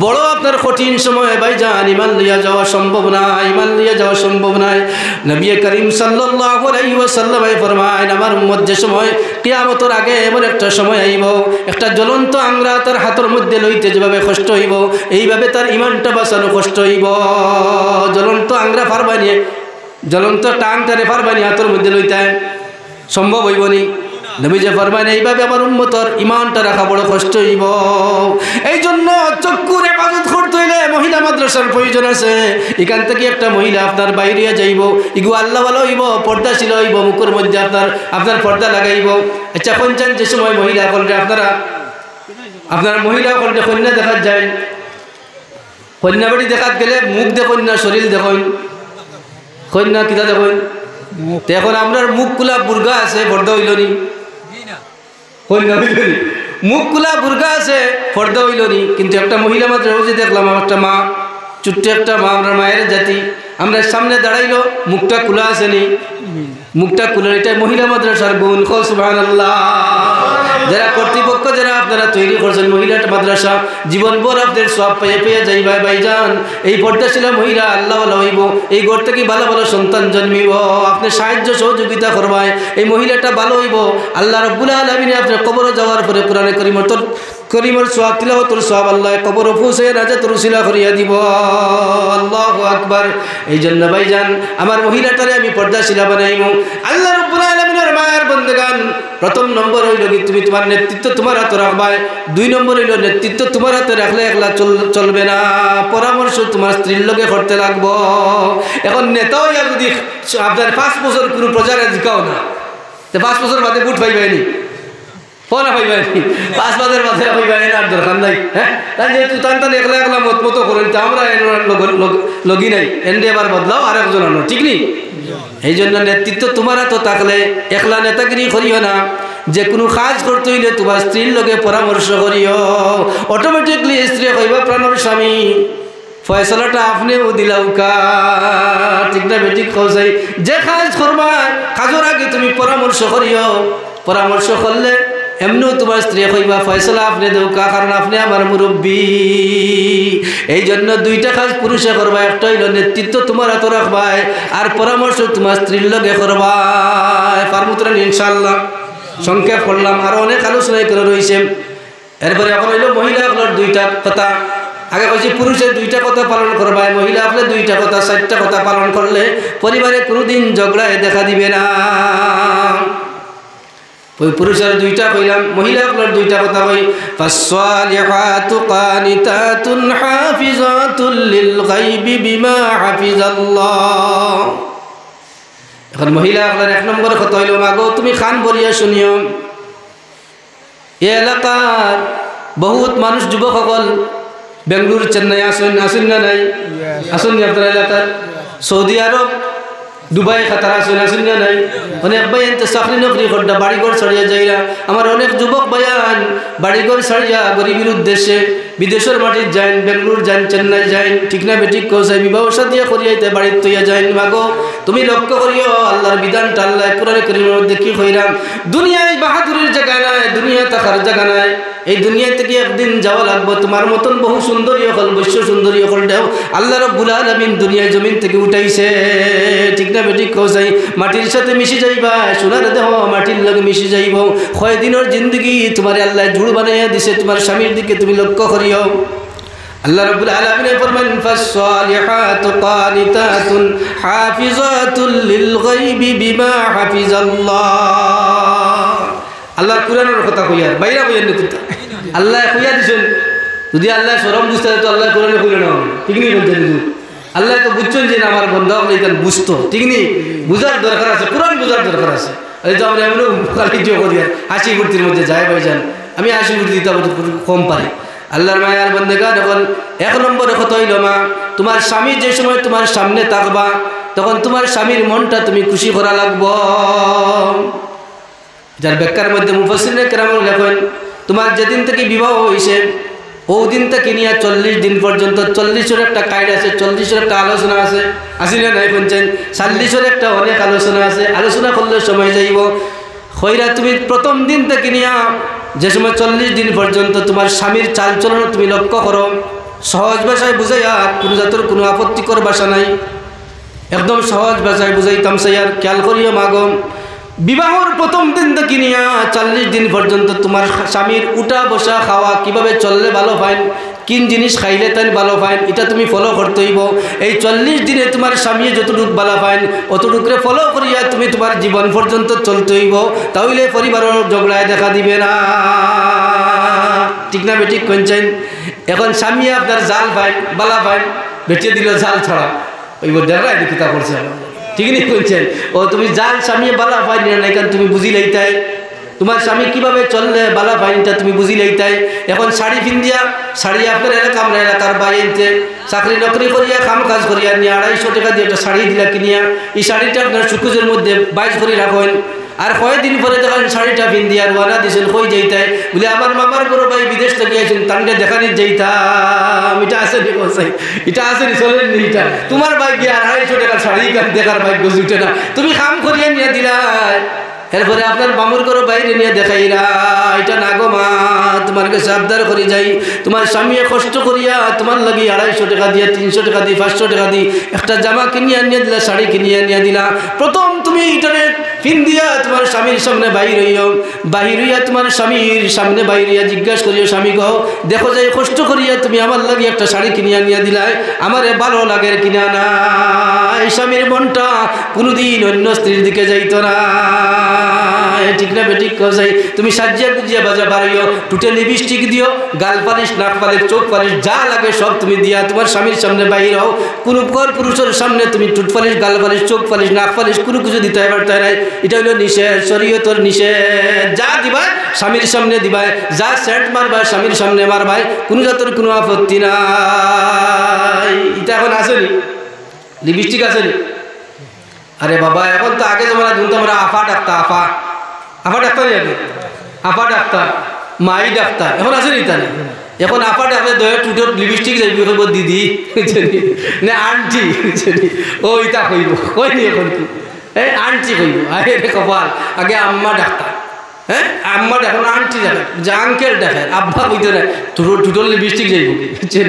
বড় আপনার কঠিন সময় ভাইজান ইমান লইয়া যাওয়া সম্ভব না ইমান লইয়া যাওয়া সম্ভব নয় নবী করিম সাল্লাল্লাহু আলাইহি ওয়াসাল্লাম ফরমায় আমার উম্মত যে সময় কিয়ামতের আগে এমন একটা সময় আইব একটা জ্বলন্ত আংরা তার হাতের মধ্যে লইতে যেভাবে কষ্ট হইব এইভাবে তার ইমানটা বাঁচানো কষ্ট হইব জ্বলন্ত আংরা ফারবানি জ্বলন্ত টাং তারে ফারবানি হাতের মধ্যে লইতে সম্ভব হইব নি নবী যে ফরমানে এইভাবে আমার উম্মতর ইমানটা রাখা বড় কষ্ট হইব এই জন্য চক্ষুর ইবাদত করতে হইলে মহিলা মাদ্রাসার প্রয়োজন আছে এখান থেকে একটা মহিলা আপনার বাইরে যাইব ইগু আল্লাহ ভালো হইব পর্দাশীল হইব মুখের মধ্যে আপনার পর্দা লাগাইব আচ্ছা পঞ্চান যে সময় মহিলা করলে আপনারা মহিলা করলে কন্যা দেখা যায় কন্যা বাড়ি দেখাত গেলে মুখ দেখুন না শরীর দেখুন কন্যা কিতা দেখুন এখন আপনার মুখ কুলা বুর্গা আছে পর্দা হইল নি কন্যা হইল নি মুখ কুলা বুর্গা আছে পর্দা হইল নি কিন্তু একটা মহিলা মাত্র যে দেখলাম আমার একটা মা ছোট্ট একটা মা আমরা মায়ের জাতি আমরা সামনে দাঁড়াইলো মুখটা খোলা আছে নি মুখটা খোলা এটা মহিলা মাদ্রাসার গুণ সুবহানাল্লাহ যারা কর্তৃপক্ষ যারা আপনারা তৈরি করছেন মহিলা মাদ্রাসা জীবনভর আপনাদের সব পেয়ে পেয়ে যাইবা ভাইজান এই পর্দাশীলা মহিলা আল্লাহ ভালো হইব এই ঘর থেকে ভালো ভালো সন্তান জন্মিব আপনি সাহায্য সহযোগিতা করবায় এই মহিলাটা ভালো হইব আল্লাহ রাব্বুল আলামিন আপনার কবরে যাওয়ার পরে কোরআনে করিমের সওয়াব তিলাওয়াতের সওয়াব আল্লাহ কবর পৌঁছে নাজাতের উসিলা করিয়া দিব আল্লাহু আকবার এই জন্য ভাইজান আমার মহিলাটারে আমি পর্দাশীলা বানাইব আল্লাহ রাব্বুল আলামিনের মায়ের বন্দেগান প্রথম নম্বর হইল কি তুমি তোমার নেতৃত্ব তোমার হাতে রাখবা দুই নম্বর হইল নেতৃত্ব তোমার হাতে রাখলে একলা চলবে না পরামর্শ তোমার স্ত্রীর লগে করতে লাগবো এখন নেতা হইয়া যদি আপনার 5 বছর কোনো প্রচারে জিকাও না তো 5 বছর বাদে বুট পাইবাইনি ফোনা পাইবাইনি 5 বছর বাদে পাইবাইনি আর দরকার নাই হ্যাঁ তাই যেহেতু টান একলা একলা মতো করেন তো আমরা লগি নাই এন্ডে এবার বদলাও আর একজন আনো ঠিক নেই এই জন্য নেতৃত্ব তোমার হাতে থাকলে একলা নেতাগিরি করিও না যে কোনো কাজ করতে হইলে তোমার স্ত্রীর লগে পরামর্শ করিও অটোমেটিকলি স্ত্রী কইবা প্রাণর স্বামী ফয়সালাটা আপনিও দিলাও কা ঠিক না বেঠিক কইছাই যে কাজ করবা কাজের আগে তুমি পরামর্শ করিও পরামর্শ করলে এমনিও তোমার স্ত্রী কইবা ফয়সালা আপনি দেও কা কারণ আপনি আমার মুরব্বী এই জন্য দুইটা কাজ পুরুষে করবা একটা হইল নেতৃত্ব তোমার হাতে রাখবা আর পরামর্শ তোমার স্ত্রীর লগে করবা পারমুত্রান ইনশাআল্লাহ সংক্ষেপ করলাম আরো অনেক আলোচনা করে রয়েছে এরপরে এখন হইল মহিলা আপনার দুইটা কথা আগে কইছি পুরুষের দুইটা কথা পালন করবা মহিলা আপনার দুইটা কথা 4টা কথা পালন করলে পরিবারে কোনোদিন ঝগড়ায় দেখা দিবে না ওই পুরুষের দুইটা কইলাম মহিলা আপনার দুইটা কথা কই ফাসসালিহাতু কানিতাতুন হাফিজাতুল লিল গায়বি বিমা হাফিজাল্লাহ এখন মহিলা আপনার 1 নম্বর কথা হইল মাগো তুমি খান বলিয়া শুনিও এই এলাকার বহুত মানুষ যুবক সকল বেঙ্গলুরু চেন্নাই আসুন না নাই আসুন আপনার এলাকার সৌদি আরব দুবাই খাতারা শুনে নাই অনেক ভাইয়ান তো চাকরি নকরি করতে বাড়িঘর ছাড়িয়া যাইরা আমার অনেক যুবক ভাইয়ান বাড়িঘর ছাড়িয়া গরিবের উদ্দেশ্যে বিদেশের মাটির যাইন বেঙ্গলোর যাইন চেন্নাই যাইন ঠিক না বেঠিক কৌশাই বিবাহ সাদিয়া করিয়াইতে বাড়ির তৈয়া যাইন মাগো তুমি লক্ষ্য করিও আল্লাহর বিধানটা আল্লাহ কোরআনে কারীমের মধ্যে কি কইরাম দুনিয়ায় বাহাদুরের জায়গা নাই দুনিয়া থাকার জায়গা নাই এই দুনিয়া থেকে একদিন যাওয়া লাগবে তোমার মতন বহু সুন্দরী হল বৈশ্য সুন্দরী হল দেও আল্লাহ রাব্বুল আলামিন দুনিয়ায় জমিন থেকে উঠাইছে ঠিক না বেঠিক কৌশাই মাটির সাথে মিশে যাইবা সোনার দেহ মাটির লগে মিশে যাইব কয়দিনের জিন্দগি তোমার আল্লাহ জুড় বানাইয়া দিছে তোমার স্বামীর দিকে তুমি লক্ষ্য করিও আল্লাহ রাব্বুল আলামিন ফরমান ফাসসালিহাতু কানিতাতুন হাফিজাতুল লিল গায়বি বিমা হাফিজাল্লাহ আল্লাহ কোরআনের কথা কইয়ার বাইরা কইয়ার নেতা আল্লাহ কইয়া দিছেন যদি আল্লাহ শরম বুঝতে তো আল্লাহ কোরআনে কইলো না ঠিক নেই বলছেন আল্লাহ তো বুঝছেন যে আমার বন্ধা হলে এখানে বুঝতো ঠিক নেই বুঝার দরকার আছে কোরআন বুঝার দরকার আছে এই তো আমরা এমন খালি জো করি হাসি ফুর্তির মধ্যে যাই ভাইজান আমি হাসি ফুর্তি দিতে কম পারি আল্লাহর মায়ার বন্দেগা যখন এক নম্বরে কত হইল মা তোমার স্বামী যে সময় তোমার সামনে থাকবা তখন তোমার স্বামীর মনটা তুমি খুশি করা লাগবো যার ব্যাখ্যার মধ্যে মুফাসসিরিনে কেরাম লেখেন তোমার যেদিন থেকে বিবাহ হয়েছে ওই দিন থেকে নিয়ে 40 দিন পর্যন্ত 40-এর একটা কাইড আছে 40-এর একটা আলোচনা আছে আসলে নাই শুনছেন 40-এর একটা অনেক আলোচনা আছে আলোচনা করলে সময় যাইব খৈরা তুমি প্রথম দিন থেকে নিয়ে যে সময় 40 দিন পর্যন্ত তোমার স্বামীর চালচলন তুমি লক্ষ্য করো সহজ ভাষায় বুঝাইয়া কোনো জাতের কোনো আপত্তিকর ভাষা নাই একদম সহজ ভাষায় বুঝাইতাম সাইয়ার খেয়াল করিও মাগো বিবাহর প্রথম দিন থেকে নিয়ে 40 দিন পর্যন্ত তোমার স্বামীর উঠা বসা খাওয়া কিভাবে চললে ভালো পাইন কিন জিনিস খাইলে তাই ভালো পাইন এটা তুমি ফলো করতে হইব এই 40 দিনে তোমার স্বামী যতটুকু ভালো পাইন অতটুকু ফলো করিয়া তুমি তোমার জীবন পর্যন্ত চলতে হইব তাহলে পরিবারের ঝগড়ায় দেখা দিবে না ঠিক না বেঠিক কোনছেন এখন স্বামী আপনার জাল পাইন বালা পাইন বেঁচে দিল জাল ছাড়া ওই দেড়াই কিতা করছে ঠিক নেই বলছেন ও তুমি জাল স্বামী বালা পাইনি না এখানে তুমি বুঝি লইতাই তোমার স্বামী কিভাবে চললে বালা পাইনিটা তুমি বুঝি লইতাই এখন শাড়ি পিন্দিয়া শাড়ি আপনার এলাকা আমরা এলাকার বাইরে চাকরি নকরি করিয়া কাম কাজ করিয়া নিয়ে 250 টাকা দিয়ে একটা শাড়ি দিলা কিনিয়া এই শাড়িটা আপনার সুকুজের মধ্যে 22 করে রাখেন আর কয়দিন পরে দেখেন শাড়িটা পিন্দিয়া রওনা দিয়েছেন কই যাইতাই বলে আমার মামার বড় ভাই বিদেশ থেকে আইছেন তান্ডে দেখানি যাইতাম এটা আছে নি বসাই এটা আছে নি চলেন নি এটা তোমার ভাই গিয়ে 250 টাকা শাড়ি কান দেখার ভাগ্য জুটে না তুমি কাম করিয়া নিয়ে দিলাই এরপরে আপনার মামুর করো বাইরে নিয়ে দেখাইরা এটা না গো মা তোমার কাছে আবদার করে যাই তোমার স্বামী কষ্ট করিয়া তোমার লাগি 250 টাকা দিয়ে 300 টাকা দিয়ে 500 টাকা দিয়ে একটা জামা কিনিয়ে নিয়ে দিলা শাড়ি কিনিয়ে নিয়ে দিলা প্রথম তুমি ইন্টারনেট ফিন দিয়া তোমার স্বামীর সামনে বাইর হইয়া তোমার স্বামীর সামনে বাইর হইয়া জিজ্ঞাসা করিও স্বামী গো দেখো যাই কষ্ট করিয়া তুমি আমার লাগি একটা শাড়ি কিনিয়ে নিয়ে দিলাই আমারে ভালো লাগে কিনা না এই স্বামীর মনটা কোনোদিন অন্য স্ত্রীর দিকে যাইতো না ঠিক না বেঠিক কসাই তুমি সাজিয়া গুজিয়া বাজা বাড়াইও টুটে লিপস্টিক দিও গাল পালিশ নাক পালিশ চোখ পালিশ যা লাগে সব তুমি দিয়া তোমার স্বামীর সামনে বাইর হও কোনো পর পুরুষের সামনে তুমি টুট পালিশ গাল পালিশ চোখ পালিশ নাক পালিশ কোনো কিছু দিতে হয় পারতে নাই এটা হলো নিষেধ শরীয়তের নিষেধ যা দিবাই স্বামীর সামনে দিবাই যা সেন্ট মারবাই স্বামীর সামনে মারবাই কোনো জাতের কোনো আপত্তি নাই এটা এখন আসেনি লিপস্টিক আসেনি আরে বাবা এখন তো আগে জমানা শুনতো আমরা আফা ডাক্তার আফা ডাক্তার জানি আফা ডাক্তার মাই ডাক্তার এখন আছে নি তাহলে এখন আফা ডাক্তার দয়া টুটো লিপস্টিক যাইবি কইব দিদি না আন্টি ও ইটা কইব কইনি এখন কি এই আন্টি কইব আরে কপাল আগে আম্মা ডাক্তার হ্যাঁ আম্মা এখন আন্টি দেখে যে আঙ্কেল দেখে আব্বা কইতে না টুটো লিপস্টিক যাইব কি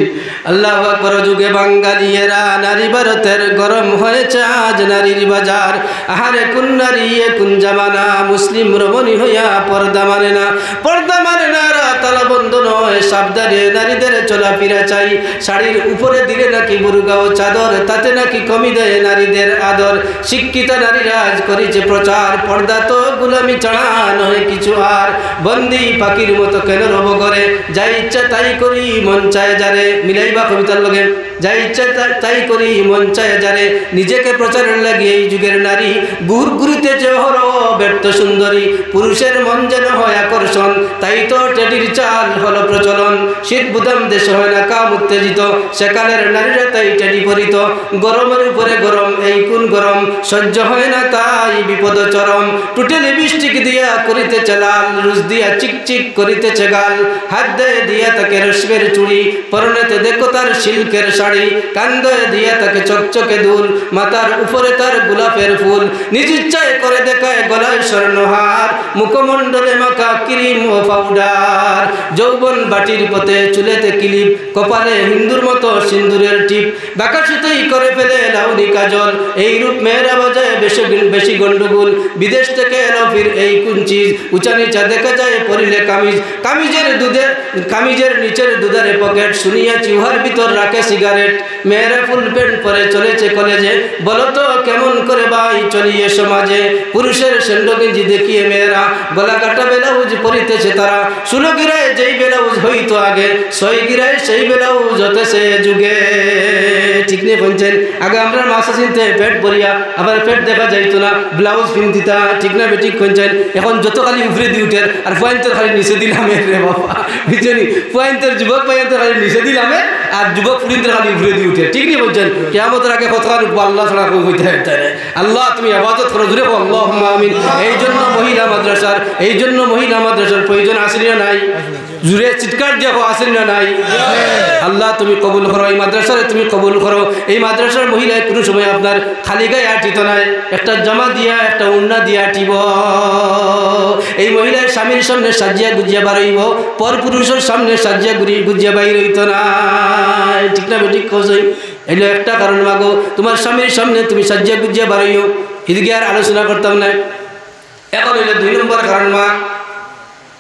আল্লাহু আকবার যুগে বাঙালিয়েরা নারী ভারতের গরম হয়েছে আজ নারীর বাজার আহারে কোন নারী কোন জামানা মুসলিম রমণী হইয়া পর্দা মানে না তালা বন্ধ নয় সাবধানে নারীদের চলাফেরা চাই শাড়ির উপরে দিলে নাকি বুরকা ও চাদর তাতে নাকি কমি দেয় নারীদের আদর শিক্ষিত নারীরা আজ করেছে প্রচার পর্দা তো গোলামি ছাড়া নয় কিছু আর বন্দি পাখির মতো কেন রব করে যা ইচ্ছা তাই করি মন চায় যারে মিলাইবা কবিতার লগে যা ইচ্ছা তাই করি মন চায় যারে নিজেকে প্রচারের লাগিয়ে এই যুগের নারী ঘুর ঘুরিতেছে হরহ ব্যর্থ সুন্দরী পুরুষের মন যেন হয় আকর্ষণ তাই তো টেডির চাল হলো প্রচলন শীত বুদাম দেশ হয় না কাম উত্তেজিত সেকালের নারীরা তাই টেডি পরিত গরমের উপরে গরম এই কোন গরম সহ্য হয় না তাই বিপদ চরম টুটে লিপস্টিক দিয়া করিতেছে লাল রুজ দিয়া চিকচিক করিতেছে গাল হাত দেয় দিয়া তাকে রেশমের চুড়ি পরনেতে দেখো তার সিল্কের শাড়ি কান্দে দিয়া তাকে চকচকে দুল মাথার উপরে তার গোলাপের ফুল নিজ ইচ্ছায় করে দেখায় গলায় স্বর্ণহার মুখমণ্ডলে মাখা ক্রিম ও পাউডার যৌবন বাটির পথে চুলেতে ক্লিপ কপালে হিন্দুর মতো সিন্দুরের টিপ বাঁকাশুতেই করে ফেলে লাউনি কাজল এই রূপ মেয়েরা বাজায় বেশি গন্ডগোল বিদেশ থেকে এলো ফির এই কোন চিজ উঁচা নিচা দেখা যায় পরিলে কামিজের নিচের দুধারে পকেট শুনিয়াছি উহার ভিতর রাখে সিগারেট মেয়েরা ফুল প্যান্ট পরে চলেছে কলেজে বলো তো কেমন করে ভাই চলিয়ে সমাজে পুরুষের সেন্ডো গেঞ্জি দেখিয়ে মেয়েরা গলা কাটা ব্লাউজ পরিতেছে তারা 16 গিরায় যেই ব্লাউজ হইতো আগে 6 গিরায় সেই ব্লাউজ হতেছে যুগে ঠিক নেই বলছেন আগে আমরা মাসা চিনতে পেট ভরিয়া আবার পেট দেখা যাইতো না ব্লাউজ পিন্ধিতা ঠিক না বেঠিক বলছেন এখন যত খালি উপরে দিয়ে উঠের আর পয়েন্টের খালি নিচে দিলামে রে বাবা বুঝছেন পয়েন্টের যুবক পয়েন্টের খালি নিচে দিলামে আর যুবক পুরিন্তের খালি উপরে দিয়ে উঠে ঠিক নেই বলছেন কিয়ামতের আগে কতক্ষণ উঠবো আল্লাহ ছাড়া হইতে হইতে আল্লাহ তুমি ইবাদত করো জুড়ে আল্লাহুম্মা আমিন এই জন্য মহিলা মাদ্রাসার প্রয়োজন আছে না নাই জুড়ে চিৎকার দেখো আসেন না নাই আল্লাহ তুমি কবুল করো এই মাদ্রাসারে তুমি কবুল করো এই মাদ্রাসার মহিলায় কোনো সময় আপনার খালি গায়ে আটিত নাই একটা জামা দিয়া একটা উন্না দিয়া আটিব এই মহিলার স্বামীর সামনে সাজিয়া গুজিয়া বাড়াইব পর পুরুষের সামনে সাজিয়া গুজিয়া বাইর হইত না ঠিক না বেঠিক খোঁজই এলো একটা কারণ মাগো তোমার স্বামীর সামনে তুমি সাজিয়া গুজিয়া বাড়াইও এদিকে আর আলোচনা করতাম না এখন হইলো 2 নম্বর কারণ মা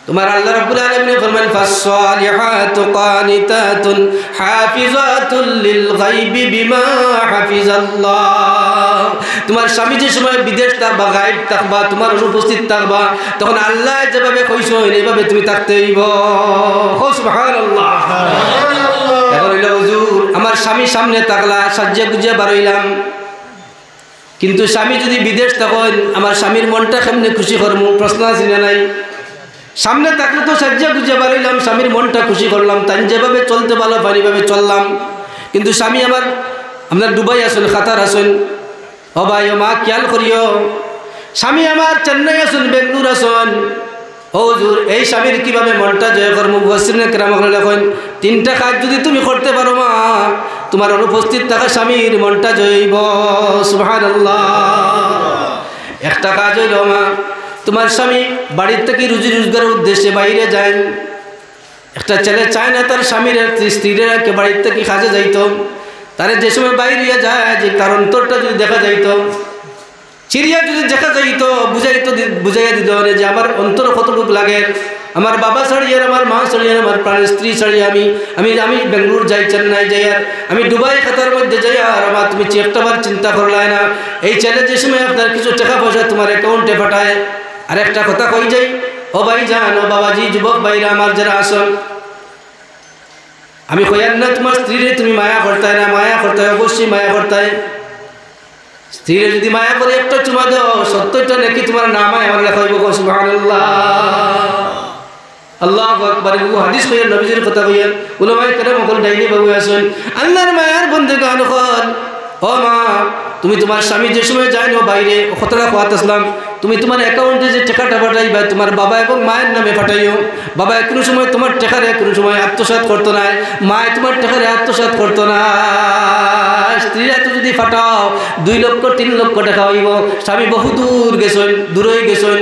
তোমার আল্লাহ রাব্বুল আলামিন ফরমান ফাসসালিহাতু কানিতাতুন হাফিজাতুল লিল গায়বি বিমা হাফিজাল্লাহ তোমার স্বামী যে সময় বিদেশ থাকবা গায়েব থাকবা তোমার অনুপস্থিত থাকবা তখন আল্লাহ যেভাবে কইছো এইভাবে তুমি থাকতে হইব সুবহানাল্লাহ এখন হইলো হুজুর আমার স্বামী সামনে থাকলা সাজিয়া গুজিয়া বাড়াইলাম কিন্তু স্বামী যদি বিদেশ থাকেন আমার স্বামীর মনটা কেমনে খুশি করবো প্রশ্ন আছে না নাই সামনে থাকলে তো সাজিয়া গুজিয়া বাড়াইলাম স্বামীর মনটা খুশি করলাম তাই যেভাবে চলতে ভালো ভাবে চললাম কিন্তু স্বামী আমার আপনার দুবাই আসুন কাতার আসুন ও ভাই ও মা খেয়াল করিও স্বামী আমার চেন্নাই আসুন বেঙ্গলোর আসুন ও হুজুর এই স্বামীর কিভাবে মনটা জয় করবো মুফাসসিরিনে কেরাম লেখেন 3টা কাজ যদি তুমি করতে পারো মা তোমার অনুপস্থিত থাকা স্বামীর মনটা জয়ব সুবহানাল্লাহ একটা কাজ হইল মা তোমার স্বামী বাড়ির থেকে রুজি রোজগারের উদ্দেশ্যে বাইরে যায় একটা ছেলে চায় না তার স্বামীর স্ত্রীরা বাড়ির থেকে কাজে যাইতো তারে যে সময় বাইরে যায় যে তার অন্তরটা যদি দেখা যাইতো চিড়িয়া যদি দেখা যাইতো বুঝাইয়া দিত যে আমার অন্তর কতটুকু লাগে আমার বাবা ছাড়িয়ে আমার মা ছাড়িয়ে আমার প্রাণের স্ত্রী ছাড়িয়ে আমি বেঙ্গলোর যাই চেন্নাই যাই আর আমি দুবাই খাতার মধ্যে যাই আর আমার তুমি একটাবার চিন্তা করলাই না এই ছেলে যে সময় আপনার কিছু টাকা পয়সা তোমার অ্যাকাউন্টে পাঠায় আর একটা কথা কই যাই ও ভাই জান ও বাবাজি যুবক ভাইরা আমার যারা আসন আমি কইয়ার না তোমার স্ত্রীরে তুমি মায়া করতে না মায়া করতে অবশ্যই মায়া করতে স্ত্রীরে যদি মায়া করে একটা চুমা দাও 70টা নাকি তোমার নাম আমার লেখা হইব সুবহানাল্লাহ আল্লাহু আকবার হাদিস কইয়ার নবীজির কথা কইয়ার উলামায়ে কেরাম সকল ডাইনি বাবু আসেন আল্লাহর মায়ার বন্দেগান হল ও মা তুমি তোমার স্বামী যে সময় যায় না বাইরে কতটা কথা আসলাম তুমি তোমার অ্যাকাউন্টে যে টাকাটা পাঠাইবা তোমার বাবা এবং মায়ের নামে পাঠাইও বাবা কোনো সময় তোমার টাকারে কোনো সময় আত্মসাৎ করতো না মায় তোমার টাকারে আত্মসাৎ করতো না স্ত্রীরা তো যদি পাঠাও 2 লক্ষ 3 লক্ষ টাকা হইব স্বামী বহু দূর গেছেন দূরে গেছেন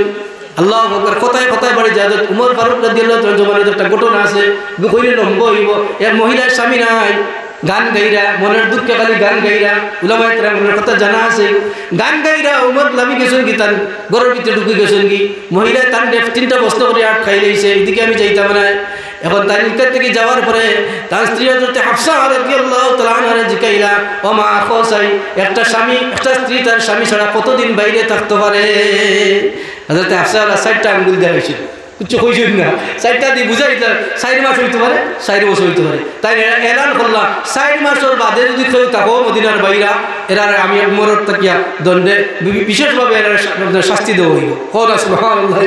আল্লাহু আকবার কথায় কথায় বাড়ি যায় উমর ফারুক রাদিয়াল্লাহু তাআলা জমানায় একটা ঘটনা আছে কইলে লম্ব হইব এক মহিলার স্বামী নাই গান গাইরা মনের দুঃখে খালি গান গাইরা উলামায়ে কেরামের কথা জানা আছে গান গাইরা উমর লামি গেছেন কি তার ঘরের ভিতরে ঢুকে গেছেন কি মহিলা তার 3টা বস্তা করে আট খাই লইছে এদিকে আমি যাইতাম না এখন তার নিকট থেকে যাওয়ার পরে তার স্ত্রী হযরত হাফসা রাদিয়াল্লাহু তাআলা আনহা জিকাইলা ও মা খোসাই একটা স্ত্রী তার স্বামী ছাড়া কতদিন বাইরে থাকতে পারে হযরত হাফসা 60টা আঙ্গুল দেওয়া হয়েছিল কিছু কইছেন না 4টা দিয়ে বুঝাই 4 মাস হইতে পারে 4 বছর হইতে পারে তাই এলান করলাম 4 মাসের বাদে যদি কেউ থাকো মদিনার বাইরা এরা আমি উমরের তাকিয়া দণ্ডে বিশেষভাবে এরা শাস্তি দেওয়া হইব সুবহানাল্লাহ